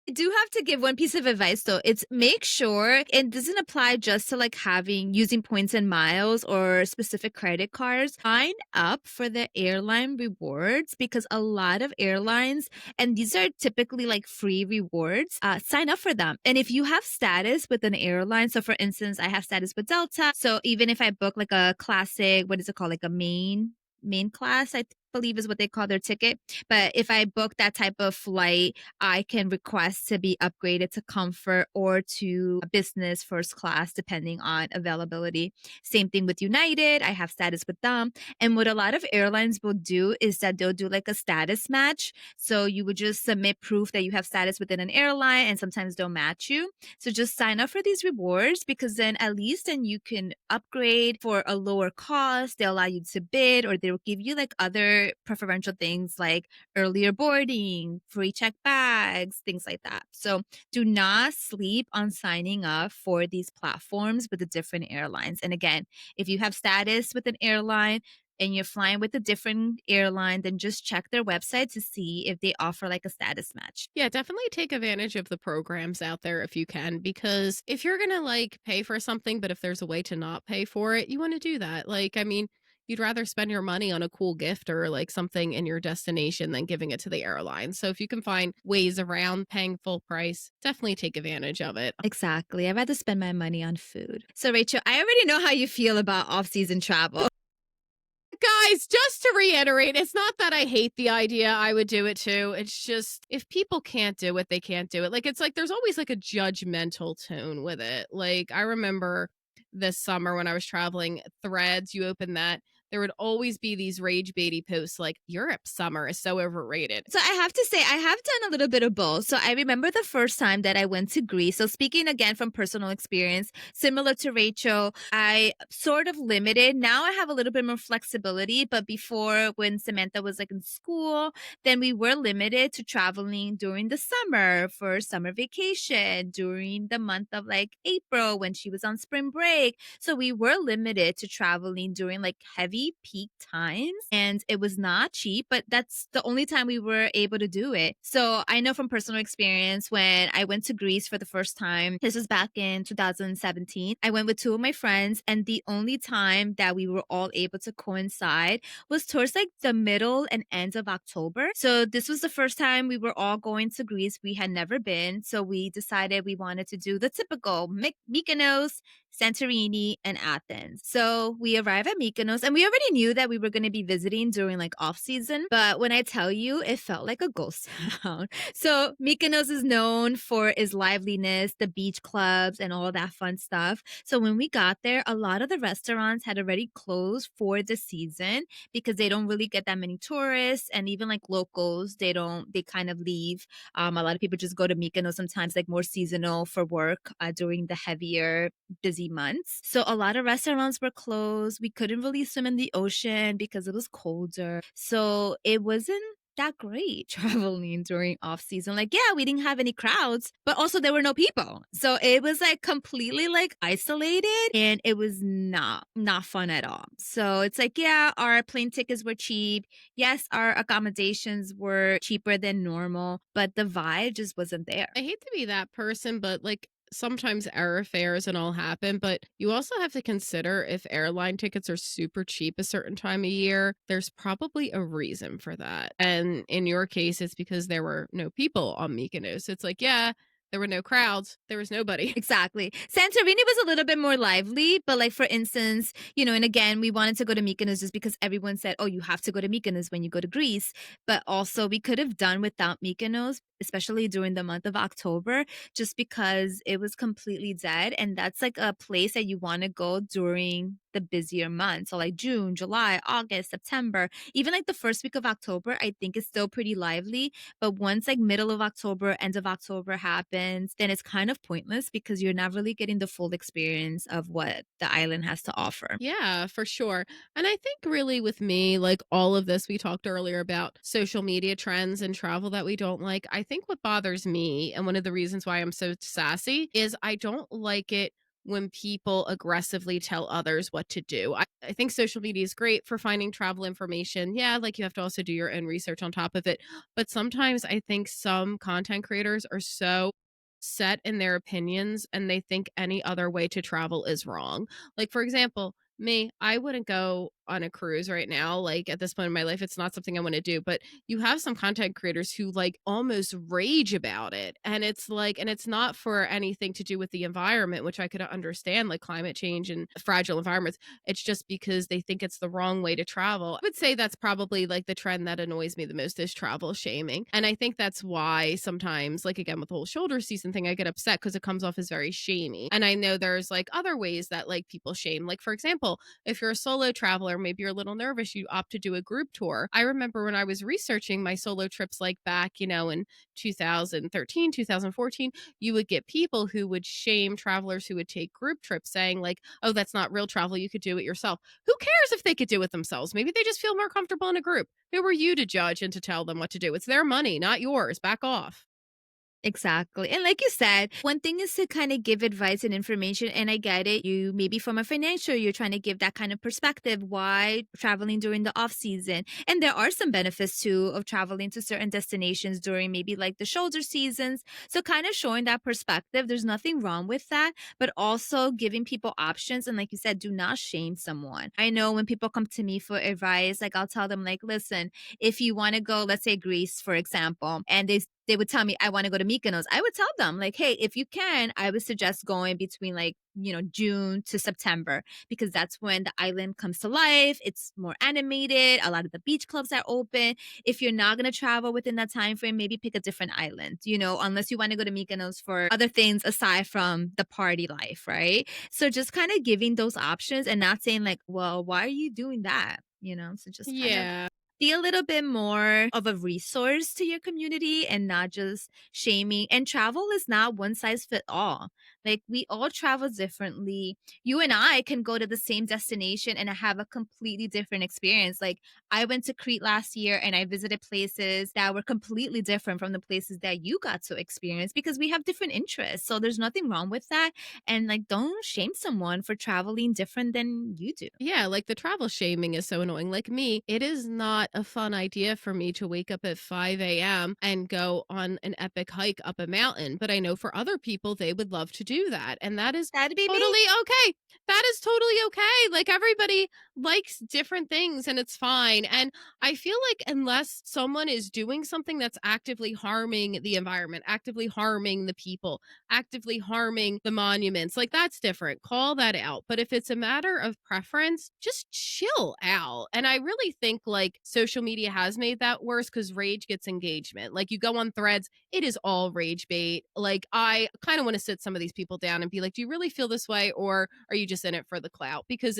I do have to give one piece of advice though. It's make sure it doesn't apply just to like using points and miles or specific credit cards. Sign up for the airline rewards because a lot of airlines, and these are typically like free rewards, sign up for them. And if you have status with an airline, so for instance, I have status with Delta. So even if I book like a classic, what is it called? Like a main class, believe is what they call their ticket. But if I book that type of flight, I can request to be upgraded to comfort or to business first class, depending on availability. Same thing with United. I have status with them. And what a lot of airlines will do is that they'll do like a status match. So you would just submit proof that you have status within an airline, and sometimes they'll match you. So just sign up for these rewards because then at least then you can upgrade for a lower cost. They'll allow you to bid, or they'll give you like other preferential things like earlier boarding, free check bags, things like that. So do not sleep on signing up for these platforms with the different airlines. And again, if you have status with an airline, and you're flying with a different airline, then just check their website to see if they offer like a status match. Yeah, definitely take advantage of the programs out there if you can, because if you're gonna like pay for something, but if there's a way to not pay for it, you want to do that. Like, I mean, you'd rather spend your money on a cool gift or like something in your destination than giving it to the airline. So if you can find ways around paying full price, definitely take advantage of it. Exactly. I'd rather spend my money on food. So, Rachel, I already know how you feel about off season travel. Guys, just to reiterate, it's not that I hate the idea. I would do it too. It's just if people can't do it, they can't do it. Like it's like there's always like a judgmental tone with it. Like I remember this summer when I was traveling, Threads, you open that, there would always be these rage baity posts like Europe summer is so overrated. So I have to say, I have done a little bit of both. So I remember the first time that I went to Greece. So speaking again from personal experience, similar to Rachel, I sort of limited. Now I have a little bit more flexibility. But before, when Samantha was like in school, then we were limited to traveling during the summer for summer vacation, during the month of like April when she was on spring break. So we were limited to traveling during like heavy peak times. And it was not cheap, but that's the only time we were able to do it. So I know from personal experience when I went to Greece for the first time, this was back in 2017. I went with two of my friends, and the only time that we were all able to coincide was towards like the middle and end of October. So this was the first time we were all going to Greece. We had never been. So we decided we wanted to do the typical Mykonos, Santorini, and Athens. So we arrive at Mykonos, and we already knew that we were going to be visiting during like off season. But when I tell you, it felt like a ghost town. So Mykonos is known for its liveliness, the beach clubs, and all that fun stuff. So when we got there, a lot of the restaurants had already closed for the season because they don't really get that many tourists, and even like locals, they kind of leave. A lot of people just go to Mykonos sometimes, like more seasonal for work during the heavier busy months. So a lot of restaurants were closed. We couldn't really swim in the ocean because it was colder. So it wasn't that great traveling during off season. Like, yeah, we didn't have any crowds, but also there were no people. So it was like completely like isolated, and it was not fun at all. So it's like, yeah, our plane tickets were cheap. Yes, our accommodations were cheaper than normal, but the vibe just wasn't there. I hate to be that person, but like sometimes airfares and all happen, but you also have to consider if airline tickets are super cheap a certain time of year, there's probably a reason for that. And in your case, it's because there were no people on Mykonos. It's like, yeah, there were no crowds, there was nobody. Exactly. Santorini was a little bit more lively, but like for instance, and again, we wanted to go to Mykonos just because everyone said, "Oh, you have to go to Mykonos when you go to Greece." But also, we could have done without Mykonos, especially during the month of October, just because it was completely dead, and that's like a place that you want to go during the busier months. So like June, July, August, September, even like the first week of October, I think is still pretty lively. But once like middle of October, end of October happens, then it's kind of pointless because you're not really getting the full experience of what the island has to offer. Yeah, for sure. And I think really with me, like all of this, we talked earlier about social media trends and travel that we don't like. I think what bothers me, and one of the reasons why I'm so sassy, is I don't like it when people aggressively tell others what to do. I think social media is great for finding travel information. Yeah, like you have to also do your own research on top of it. But sometimes I think some content creators are so set in their opinions and they think any other way to travel is wrong. Like, for example, me, I wouldn't go on a cruise right now. Like at this point in my life, it's not something I want to do. But you have some content creators who like almost rage about it. And it's like, and it's not for anything to do with the environment, which I could understand, like climate change and fragile environments. It's just because they think it's the wrong way to travel. I would say that's probably like the trend that annoys me the most is travel shaming. And I think that's why sometimes, like again, with the whole shoulder season thing, I get upset because it comes off as very shamey. And I know there's like other ways that like people shame. Like, for example, if you're a solo traveler, maybe you're a little nervous, you opt to do a group tour. I remember when I was researching my solo trips, like back, in 2013, 2014, you would get people who would shame travelers who would take group trips saying, like, oh, that's not real travel. You could do it yourself. Who cares if they could do it themselves? Maybe they just feel more comfortable in a group. Who are you to judge and to tell them what to do? It's their money, not yours. Back off. Exactly. And like you said, one thing is to kind of give advice and information. And I get it. You maybe from a financial, you're trying to give that kind of perspective. Why traveling during the off season? And there are some benefits too of traveling to certain destinations during maybe like the shoulder seasons. So kind of showing that perspective. There's nothing wrong with that, but also giving people options. And like you said, do not shame someone. I know when people come to me for advice, like I'll tell them like, listen, if you want to go, let's say Greece, for example, and they would tell me I want to go to Mykonos. I would tell them like, hey, if you can, I would suggest going between like, June to September because that's when the island comes to life. It's more animated. A lot of the beach clubs are open. If you're not going to travel within that time frame, maybe pick a different island, unless you want to go to Mykonos for other things aside from the party life, right? So just kind of giving those options and not saying like, well, why are you doing that? So just kind of Yeah. be a little bit more of a resource to your community and not just shaming. And travel is not one size fit all. Like we all travel differently. You and I can go to the same destination and have a completely different experience. Like I went to Crete last year and I visited places that were completely different from the places that you got to experience because we have different interests. So there's nothing wrong with that. And like don't shame someone for traveling different than you do. Yeah, like the travel shaming is so annoying. Like me, it is not a fun idea for me to wake up at 5 a.m. and go on an epic hike up a mountain. But I know for other people, they would love to do that. And that is That'd be me. totally okay. That is totally okay. Like everybody likes different things and it's fine. And I feel like unless someone is doing something that's actively harming the environment, actively harming the people, actively harming the monuments, like that's different. Call that out. But if it's a matter of preference, just chill out. And I really think like social media has made that worse because rage gets engagement. Like you go on threads, it is all rage bait. Like I kind of want to sit some of these people down and be like, do you really feel this way? Or are you just in it for the clout? Because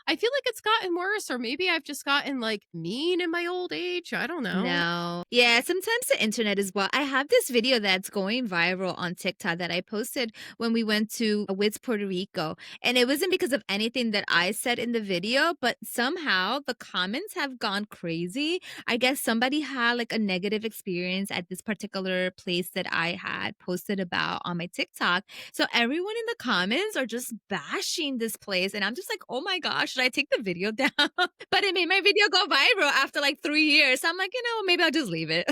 I feel like it's gotten worse, or maybe I've just gotten like mean in my old age. I don't know. No. Yeah, sometimes the internet as well. I have this video that's going viral on TikTok that I posted when we went to Wiz, Puerto Rico. And it wasn't because of anything that I said in the video, but somehow the comments have gone crazy. I guess somebody had like a negative experience at this particular place that I had posted about on my TikTok. So everyone in the comments are just bashing this place. And I'm just like, oh my gosh, should I take the video down? But it made my video go viral after like 3 years. So I'm like, maybe I'll just leave it.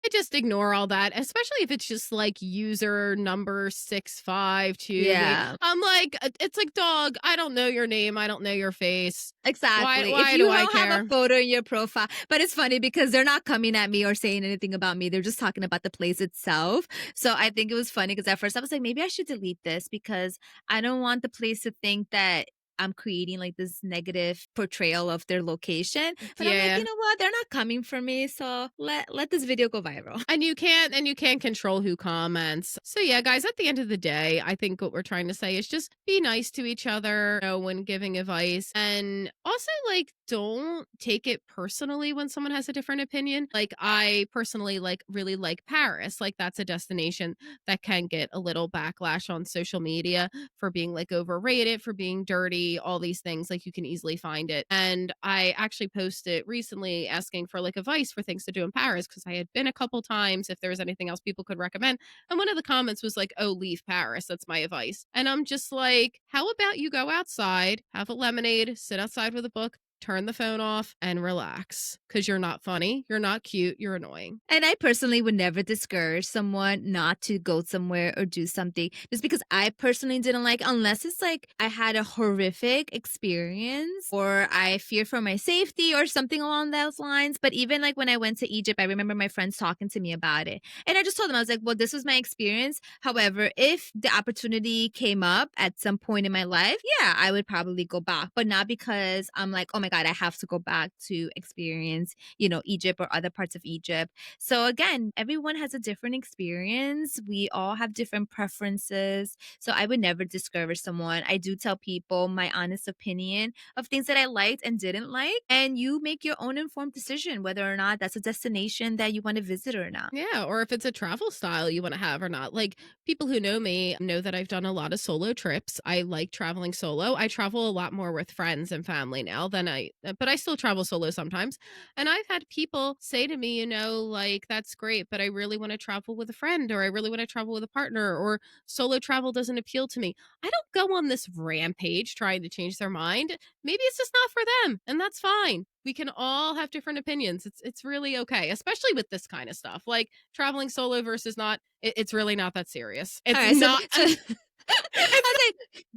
I just ignore all that, especially if it's just like user number 652. Yeah, I'm like, it's like, dog, I don't know your name. I don't know your face. Why, exactly. If why you do I don't have a care? photo in your profile, but it's funny because they're not coming at me or saying anything about me. They're just talking about the place itself. So I think it was funny because at first I was like, maybe I should delete this because I don't want the place to think that I'm creating like this negative portrayal of their location. But I'm like, you Yeah. know what? They're not coming for me. So let this video go viral. And you can't control who comments. So yeah, guys, at the end of the day, I think what we're trying to say is just be nice to each other, when giving advice. And also like don't take it personally when someone has a different opinion. Like I personally like really like Paris. Like that's a destination that can get a little backlash on social media for being like overrated, for being dirty, all these things. Like you can easily find it. And I actually posted recently asking for like advice for things to do in Paris because I had been a couple times, if there was anything else people could recommend. And one of the comments was like, oh, leave Paris. That's my advice. And I'm just like, how about you go outside, have a lemonade, sit outside with a book, turn the phone off and relax because you're not funny, you're not cute, you're annoying. And I personally would never discourage someone not to go somewhere or do something just because I personally didn't like, unless it's like I had a horrific experience or I fear for my safety or something along those lines. But even like when I went to Egypt, I remember my friends talking to me about it. And I just told them, I was like, well, this was my experience. However, if the opportunity came up at some point in my life, yeah, I would probably go back, but not because I'm like, oh my God, I have to go back to experience, Egypt or other parts of Egypt. So again, everyone has a different experience. We all have different preferences. So I would never discourage someone. I do tell people my honest opinion of things that I liked and didn't like. And you make your own informed decision whether or not that's a destination that you want to visit or not. Yeah, or if it's a travel style you want to have or not. Like people who know me know that I've done a lot of solo trips. I like traveling solo. I travel a lot more with friends and family now than I night, but I still travel solo sometimes. And I've had people say to me, like, that's great, but I really want to travel with a friend, or I really want to travel with a partner, or solo travel doesn't appeal to me. I don't go on this rampage trying to change their mind. Maybe it's just not for them, and that's fine. We can all have different opinions. It's really okay, especially with this kind of stuff. Like traveling solo versus not, it's really not that serious. All It's right, so not it's I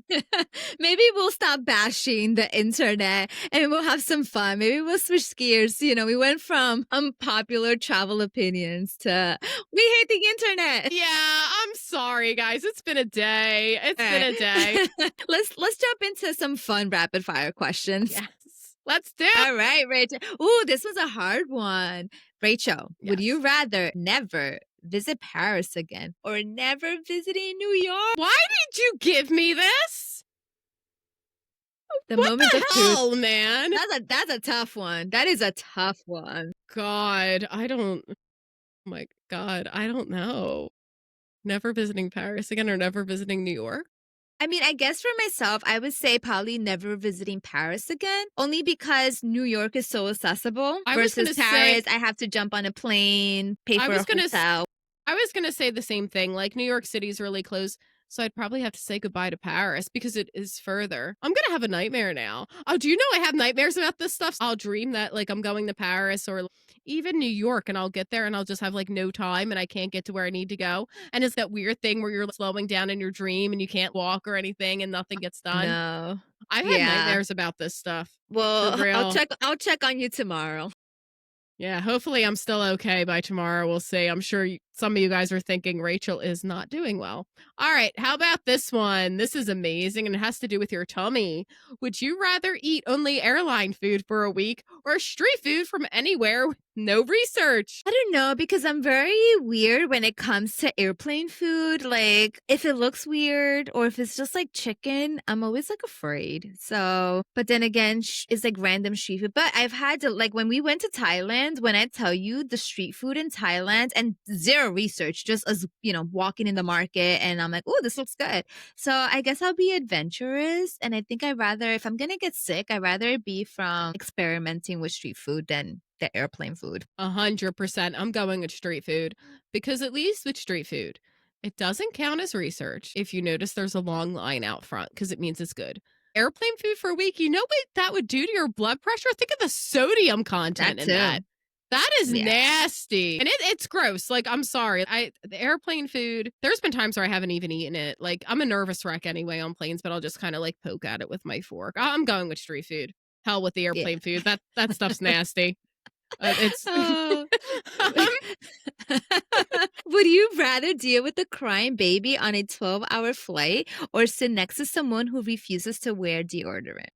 was like, maybe we'll stop bashing the internet and we'll have some fun. Maybe we'll switch gears. We went from unpopular travel opinions to we hate the internet. yeah, I'm sorry guys. It's been a day. It's All been right, a day. let's jump into some fun rapid fire questions. Yes. Let's do it. All right, Rachel. Ooh, this was a hard one. Rachel, would Yes. you rather never visit Paris again or never visiting New York? Why did you give me this? The What moment the of truth. hell, man? That's a tough one. That is a tough one. God, I don't. Oh my God, I don't know. Never visiting Paris again or never visiting New York? I mean, I guess for myself, I would say probably never visiting Paris again, only because New York is so accessible I was versus gonna say. Paris. I have to jump on a plane, pay I for a was gonna. hotel. I was gonna say the same thing. Like New York City's really close, so I'd probably have to say goodbye to Paris because it is further. I'm gonna have a nightmare now. Oh, do you know I have nightmares about this stuff? I'll dream that like I'm going to Paris or even New York, and I'll get there and I'll just have like no time and I can't get to where I need to go. And it's that weird thing where you're slowing down in your dream and you can't walk or anything and nothing gets done. No. I've had Yeah. nightmares about this stuff for Well, I'll real. check I'll check on you tomorrow. Yeah, hopefully I'm still okay by tomorrow. We'll see. I'm sure some of you guys are thinking Rachel is not doing well. All right, how about this one? This is amazing and it has to do with your tummy. Would you rather eat only airline food for a week or street food from anywhere with no research? I don't know because I'm very weird when it comes to airplane food. Like, if it looks weird or if it's just like chicken, I'm always like afraid. So, but then again, it's like random street food. But I've had to, like, when we went to Thailand, when I tell you the street food in Thailand and zero research, just as, walking in the market and I'm like, oh, this looks good. So I guess I'll be adventurous. And I think if I'm going to get sick, I'd rather it be from experimenting with street food than the airplane food. 100%. I'm going with street food because at least with street food, it doesn't count as research if you notice there's a long line out front because it means it's good. Airplane food for a week, you know what that would do to your blood pressure? Think of the sodium content That in that. too. That is Yeah. nasty. And it's gross. Like, I'm sorry. The airplane food, there's been times where I haven't even eaten it. Like, I'm a nervous wreck anyway on planes, but I'll just kind of like poke at it with my fork. I'm going with street food. Hell with the Yeah. airplane food. That stuff's nasty. It's Oh. Would you rather deal with a crying baby on a 12-hour flight or sit next to someone who refuses to wear deodorant?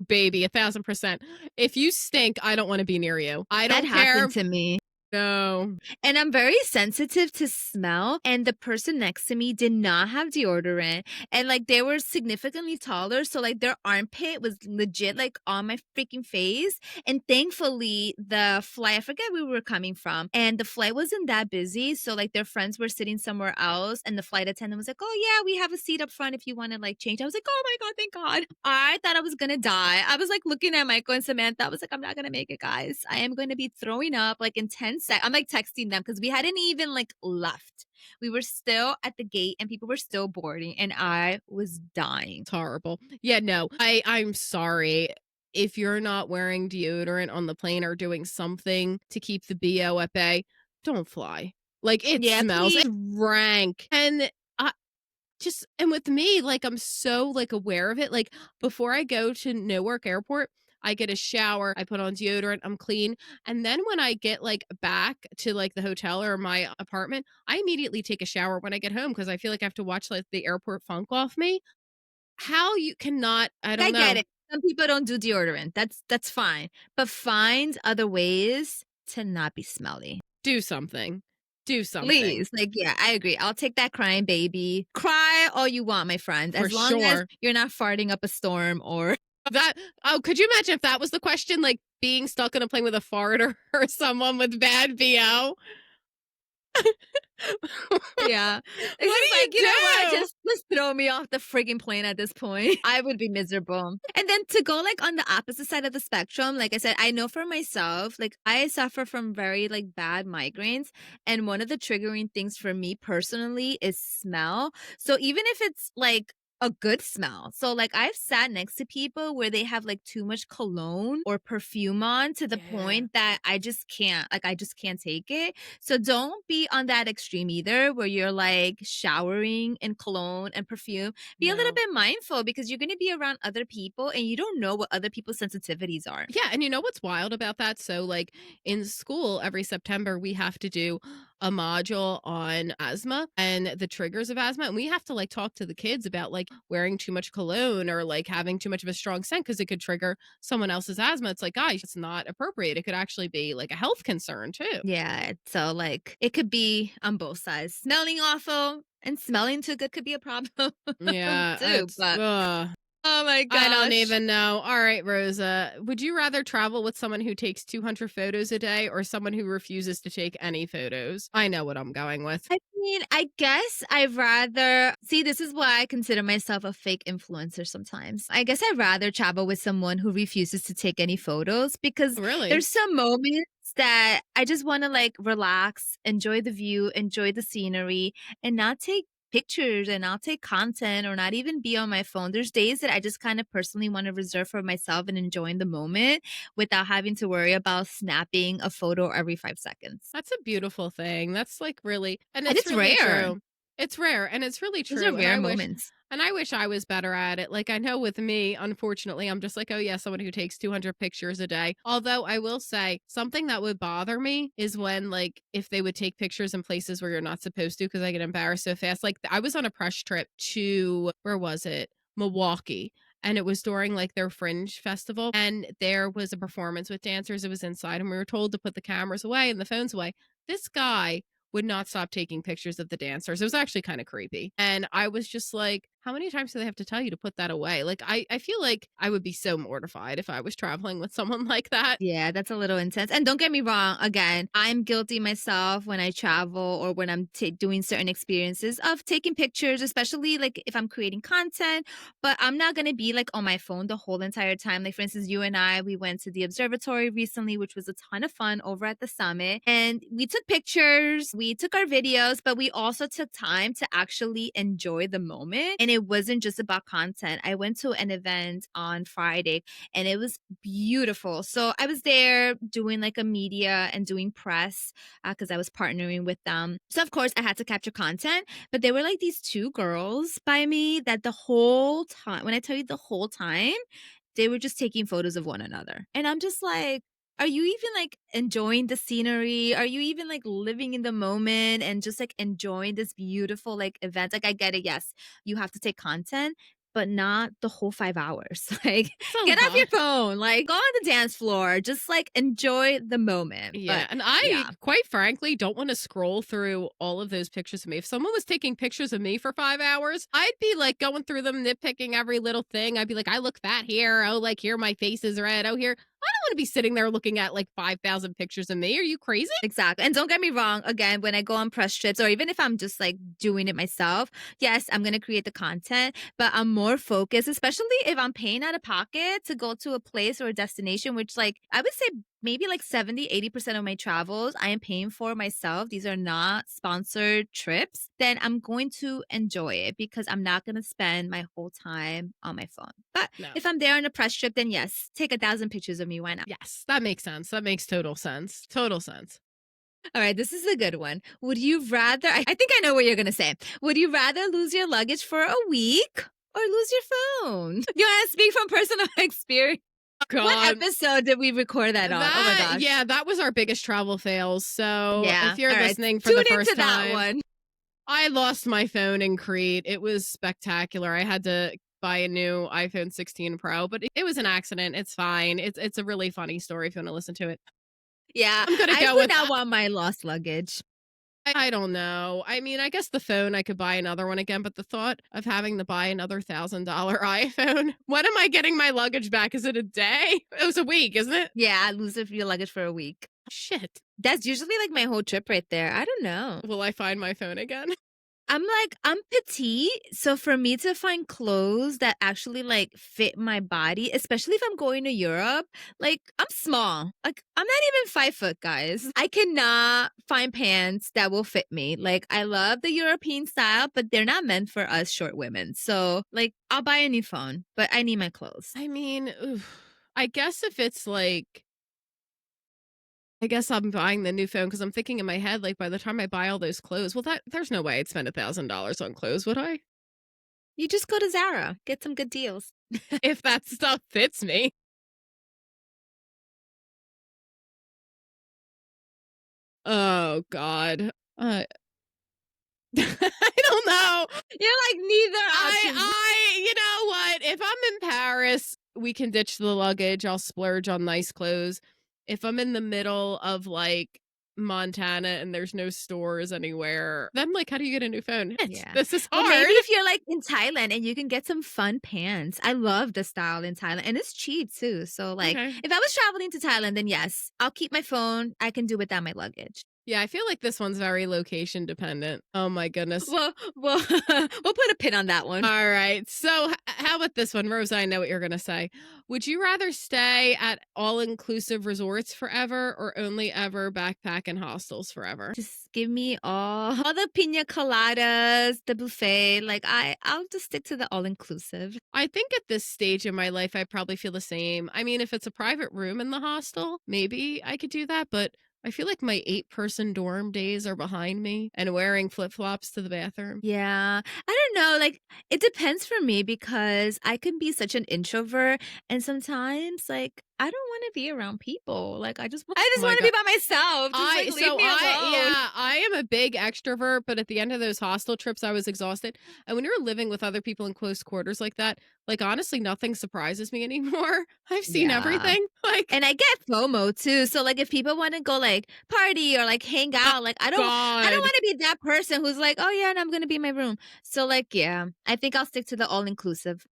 baby, 1,000%. If you stink, I don't want to be near you. I That don't care. happened to me. No. And I'm very sensitive to smell. And the person next to me did not have deodorant. And like they were significantly taller. So like their armpit was legit like on my freaking face. And thankfully, the flight, I forget where we were coming from. And the flight wasn't that busy. So like their friends were sitting somewhere else. And the flight attendant was like, oh, yeah, we have a seat up front if you want to like change. I was like, oh my God, thank God. I thought I was going to die. I was like looking at Michael and Samantha. I was like, I'm not going to make it, guys. I am going to be throwing up like in 10 seconds. I'm like texting them because we hadn't even like left. We were still at the gate and people were still boarding and I was dying. It's horrible. Yeah, no. I'm sorry. If you're not wearing deodorant on the plane or doing something to keep the BO at bay, don't fly. Like it Yeah, smells please. it's rank. And and with me, like I'm so like aware of it. Like before I go to Newark Airport, I get a shower, I put on deodorant, I'm clean. And then when I get like back to like the hotel or my apartment, I immediately take a shower when I get home because I feel like I have to watch like the airport funk off me. How you cannot, I don't I get know. it. Some people don't do deodorant. That's fine. But find other ways to not be smelly. Do something. Do something. Please. Like, yeah, I agree. I'll take that crying baby. Cry all you want, my friend. For As long as sure. you're not farting up a storm or Could you imagine if that was the question? Like being stuck on a plane with a fart or someone with bad BO? Yeah. It's What just do you like, you know what? do? Just throw me off the frigging plane at this point. I would be miserable. And then to go like on the opposite side of the spectrum, like I said, I know for myself, like I suffer from very like bad migraines. And one of the triggering things for me personally is smell. So even if it's like a good smell. So like I've sat next to people where they have like too much cologne or perfume on to the Yeah. point that I just can't take it. So don't be on that extreme either, where you're like showering in cologne and perfume. Be a little No. bit mindful because you're going to be around other people and you don't know what other people's sensitivities are. Yeah, and you know what's wild about that? So, like in school, every September we have to do a module on asthma and the triggers of asthma, and we have to like talk to the kids about like wearing too much cologne or like having too much of a strong scent because it could trigger someone else's asthma. It's like, guys, it's not appropriate. It could actually be like a health concern too. Yeah. So, like, it could be on both sides. Smelling awful and smelling too good could be a problem Yeah, too. it's But oh my I don't gosh. even know. All right, Rosa, would you rather travel with someone who takes 200 photos a day or someone who refuses to take any photos? I know what I'm going with. I mean, I guess I'd rather see. This is why I consider myself a fake influencer sometimes. I guess I'd rather travel with someone who refuses to take any photos because Really? there's some moments that I just want to like relax, enjoy the view, enjoy the scenery, and not take pictures and not take content or not even be on my phone. There's days that I just kind of personally want to reserve for myself and enjoying the moment without having to worry about snapping a photo every 5 seconds. That's a beautiful thing. That's like really and And it's it's really rare. true. It's rare and it's really Those are true, rare moments. and I wish I was better at it. Like I know with me, unfortunately, I'm just like, "Oh yeah, someone who takes 200 pictures a day." Although I will say something that would bother me is when like if they would take pictures in places where you're not supposed to because I get embarrassed so fast. Like I was on a press trip to where was it? Milwaukee. And it was during like their fringe festival and there was a performance with dancers. It was inside and we were told to put the cameras away and the phones away. This guy would not stop taking pictures of the dancers. It was actually kind of creepy. And I was just like, how many times do they have to tell you to put that away? Like, I feel like I would be so mortified if I was traveling with someone like that. Yeah, that's a little intense. And don't get me wrong, again, I'm guilty myself when I travel or when I'm doing certain experiences of taking pictures, especially like if I'm creating content, but I'm not going to be like on my phone the whole entire time. Like, for instance, you and I, we went to the observatory recently, which was a ton of fun over at the summit. And we took pictures, we took our videos, but we also took time to actually enjoy the moment. And it wasn't just about content. I went to an event on Friday and it was beautiful. So I was there doing like a media and doing press because I was partnering with them. So of course I had to capture content, but there were like these two girls by me that the whole time, when I tell you the whole time, they were just taking photos of one another. And I'm just like, are you even like enjoying the scenery? Are you even like living in the moment and just like enjoying this beautiful like event? Like I get it, yes, you have to take content, but not the whole 5 hours. Like It's a get off your lot. phone, like go on the dance floor, just like enjoy the moment. Yeah, But and I, yeah, quite frankly, don't wanna scroll through all of those pictures of me. If someone was taking pictures of me for 5 hours, I'd be, like, going through them, nitpicking every little thing. I'd be like, "I look fat here. Oh, like, here my face is red. Oh, here" I don't wanna be sitting there looking at, like, 5,000 pictures of me. Are you crazy? exactly. And don't get me wrong, again, when I go on press trips or even if I'm just like doing it myself, yes, I'm going to create the content, but I'm more focused, especially if I'm paying out of pocket to go to a place or a destination, which like I would say maybe like 70-80% of my travels I am paying for myself. These are not sponsored trips. Then I'm going to enjoy it because I'm not going to spend my whole time on my phone. But No. if I'm there on a press trip, then yes, take 1,000 pictures of me. Why not? Yes, that makes sense. That makes total sense. Total sense. All right, this is a good one. Would you rather, I think I know what you're going to say. Would you rather lose your luggage for a week or lose your phone? You want to speak from personal experience? What God. episode did we record that on? Oh my That gosh. yeah, that was our biggest travel fails. So, Yeah. if you're All right. listening for the Tune first into that time, one. I lost my phone in Crete. It was spectacular. I had to buy a new iPhone 16 Pro, but it was an accident. It's fine. It's a really funny story if you want to listen to it. Yeah. I'm gonna I go would with not want my lost luggage. I don't know. I mean, I guess the phone I could buy another one again, but the thought of having to buy another $1,000 iPhone. When am I getting my luggage back? Is it a day? It was a week, isn't it? Yeah. Lose your luggage for a week. Shit. That's usually, like, my whole trip right there. I don't know. Will I find my phone again? I'm petite, so for me to find clothes that actually, like, fit my body, especially if I'm going to Europe, like, I'm small. Like, I'm not even 5 foot, guys. I cannot find pants that will fit me. Like, I love the European style, but they're not meant for us short women. So, like, I'll buy a new phone, but I need my clothes. I mean, I guess if it's like I guess I'm buying the new phone because I'm thinking in my head, like, by the time I buy all those clothes, well, there's no way I'd spend $1,000 on clothes, would I? You just go to Zara, get some good deals. If that stuff fits me. Oh god. I don't know. You're like, "Neither options." You know what? If I'm in Paris, we can ditch the luggage. I'll splurge on nice clothes. If I'm in the middle of like Montana and there's no stores anywhere, then like, how do you get a new phone? Yeah. This is Or maybe hard. if you're, like, in Thailand and you can get some fun pants. I love the style in Thailand, and it's cheap too. So, like, Okay. if I was traveling to Thailand, then yes, I'll keep my phone. I can do without my luggage. Yeah, I feel like this one's very location dependent. Oh my goodness. Well, we'll put a pin on that one. All right. So, how about this one, Rose? I know what you're going to say. Would you rather stay at all inclusive resorts forever or only ever backpack in hostels forever? Just give me all the pina coladas, the buffet. Like, I'll just stick to the all-inclusive. I think at this stage in my life, I probably feel the same. I mean, if it's a private room in the hostel, maybe I could do that, but I feel like my 8-person dorm days are behind me and wearing flip flops to the bathroom. Yeah. I don't know, like, it depends for me because I can be such an introvert, and sometimes, like, I don't wanna be around people. Like, I Oh just my wanna be God. by myself. Just, like, leave me alone. Yeah, I am a big extrovert, but at the end of those hostel trips, I was exhausted. And when you're living with other people in close quarters like that, like honestly, nothing surprises me anymore. I've seen Yeah. everything. Like, And I get FOMO too. So, like, if people wanna go, like, party or, like, hang oh out, like, I don't God. wanna be that person who's like, "Oh, yeah, and I'm gonna be in my room." So, like, yeah, I think I'll stick to the all-inclusive.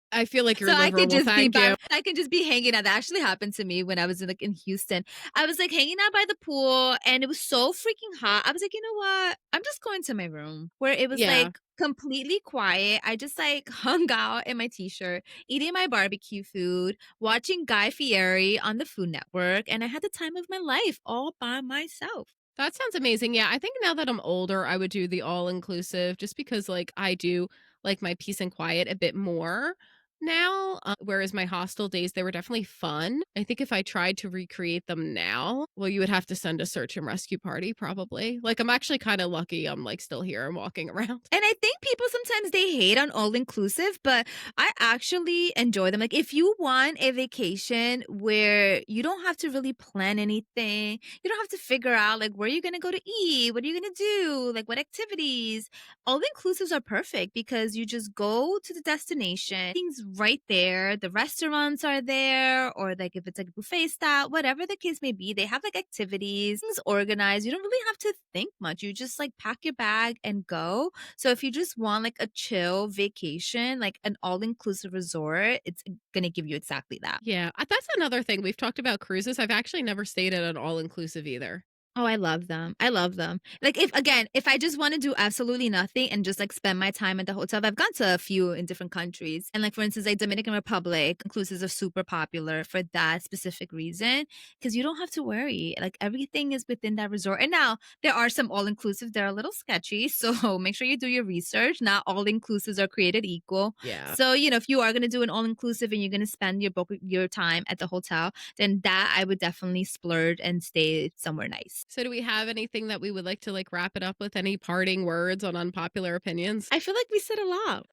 I feel like So your I liver could will just be thank you. I can just be hanging out. That actually happened to me when I was in, like, in Houston. I was, like, hanging out by the pool, and it was so freaking hot. I was like, "You know what? I'm just going to my room," where it was, Yeah. like, completely quiet. I just, like, hung out in my T-shirt, eating my barbecue food, watching Guy Fieri on the Food Network, and I had the time of my life all by myself. That sounds amazing. Yeah, I think now that I'm older, I would do the all inclusive just because like I do like my peace and quiet a bit more now. Whereas my hostel days, they were definitely fun. I think if I tried to recreate them now, well, you would have to send a search and rescue party probably. Like I'm actually kind of lucky I'm like still here and walking around. And I think people sometimes they hate on all inclusive, but I actually enjoy them. Like if you want a vacation where you don't have to really plan anything, you don't have to figure out like where you're gonna go to eat, what are you gonna do, like what activities. All inclusives are perfect because you just go to the destination, things right there, the restaurants are there, or like if it's like buffet style, whatever the case may be, they have like activities, things organized. You don't really have to think much. You just like pack your bag and go. So if you just want like a chill vacation, like an all-inclusive resort, it's gonna give you exactly that. Yeah, that's another thing. We've talked about cruises. I've actually never stayed at an all inclusive either. Oh, I love them. I love them. Like if I just want to do absolutely nothing and just like spend my time at the hotel, I've gone to a few in different countries. And like for instance, like Dominican Republic, inclusives are super popular for that specific reason because you don't have to worry. Like everything is within that resort. And now there are some all inclusive that are a little sketchy, so make sure you do your research. Not all inclusives are created equal. Yeah. So, if you are going to do an all inclusive and you're going to spend your time at the hotel, then that I would definitely splurge and stay somewhere nice. So do we have anything that we would like to like wrap it up with? Any parting words on unpopular opinions? I feel like we said a lot.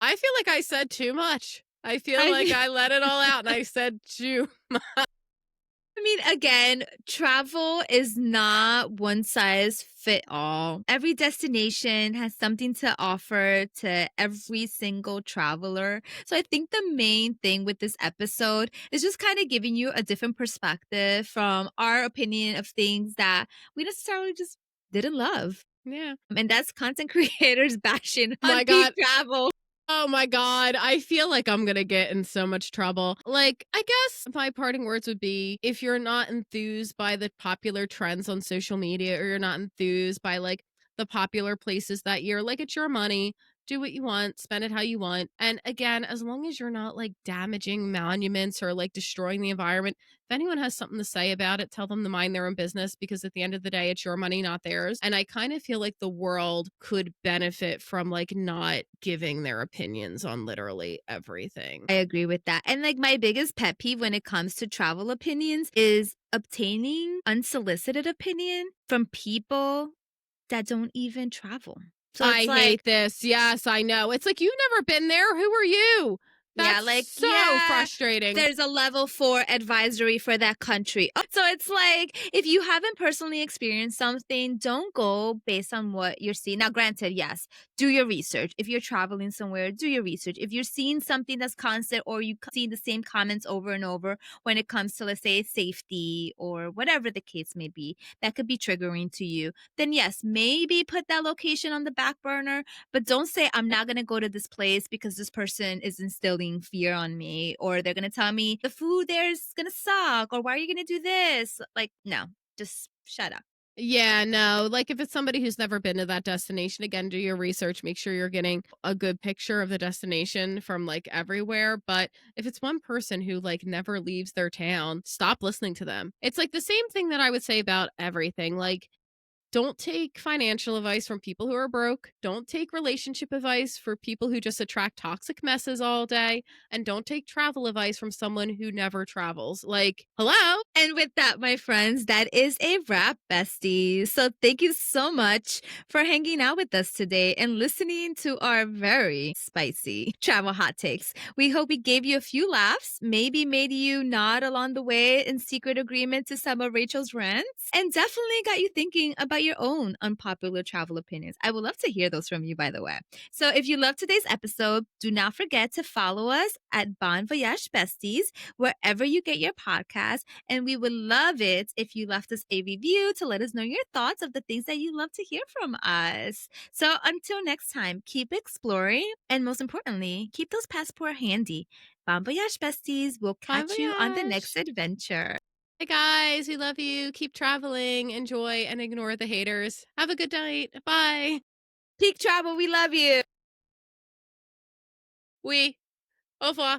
I feel like I said too much. I feel like I I let it all out and I said too. I mean, again, travel is not one size fit all. Every destination has something to offer to every single traveler. So I think the main thing with this episode is just kind of giving you a different perspective from our opinion of things that we necessarily just didn't love. Yeah. And that's content creators bashing on My peak God. travel. Oh my god, I feel like I'm gonna get in so much trouble. Like, I guess my parting words would be if you're not enthused by the popular trends on social media or you're not enthused by like the popular places that year, like it's your money. Do what you want, spend it how you want. And again, as long as you're not like damaging monuments or like destroying the environment, if anyone has something to say about it, tell them to mind their own business because at the end of the day, it's your money, not theirs. And I kind of feel like the world could benefit from like not giving their opinions on literally everything. I agree with that. And like my biggest pet peeve when it comes to travel opinions is obtaining unsolicited opinion from people that don't even travel. So I it's hate like, this. Yes, I know. It's like, you've never been there. Who are you? yeah, That's like, so yeah, frustrating. there's a level 4 advisory for that country. So it's like, if you haven't personally experienced something, don't go based on what you're seeing. Now, granted, yes, do your research. If you're traveling somewhere, do your research. If you're seeing something that's constant or you see the same comments over and over when it comes to, let's say, safety or whatever the case may be, that could be triggering to you, then yes, maybe put that location on the back burner, but don't say, I'm not going to go to this place because this person is instilling fear on me, or they're going to tell me the food there is going to suck, or why are you going to do this? Like, no, just shut up. Yeah, no. Like if it's somebody who's never been to that destination, again, do your research, make sure you're getting a good picture of the destination from like everywhere. But if it's one person who like never leaves their town, stop listening to them. It's like the same thing that I would say about everything. Like, don't take financial advice from people who are broke. Don't take relationship advice for people who just attract toxic messes all day. And don't take travel advice from someone who never travels. Like, hello? And with that, my friends, that is a wrap, besties. So thank you so much for hanging out with us today and listening to our very spicy travel hot takes. We hope we gave you a few laughs, maybe made you nod along the way in secret agreement to some of Rachel's rants, and definitely got you thinking about your own unpopular travel opinions. I would love to hear those from you, by the way. So if you loved today's episode, do not forget to follow us at Bon Voyage Besties wherever you get your podcast. And we would love it if you left us a review to let us know your thoughts of the things that you love to hear from us. So until next time, keep exploring and most importantly, keep those passport handy. Bon voyage, besties. We'll Bon catch you on the next voyage. adventure. Hey guys, we love you. Keep traveling, enjoy, and ignore the haters. Have a good night. Bye. Peak Travel, we love you. Oui. Au revoir.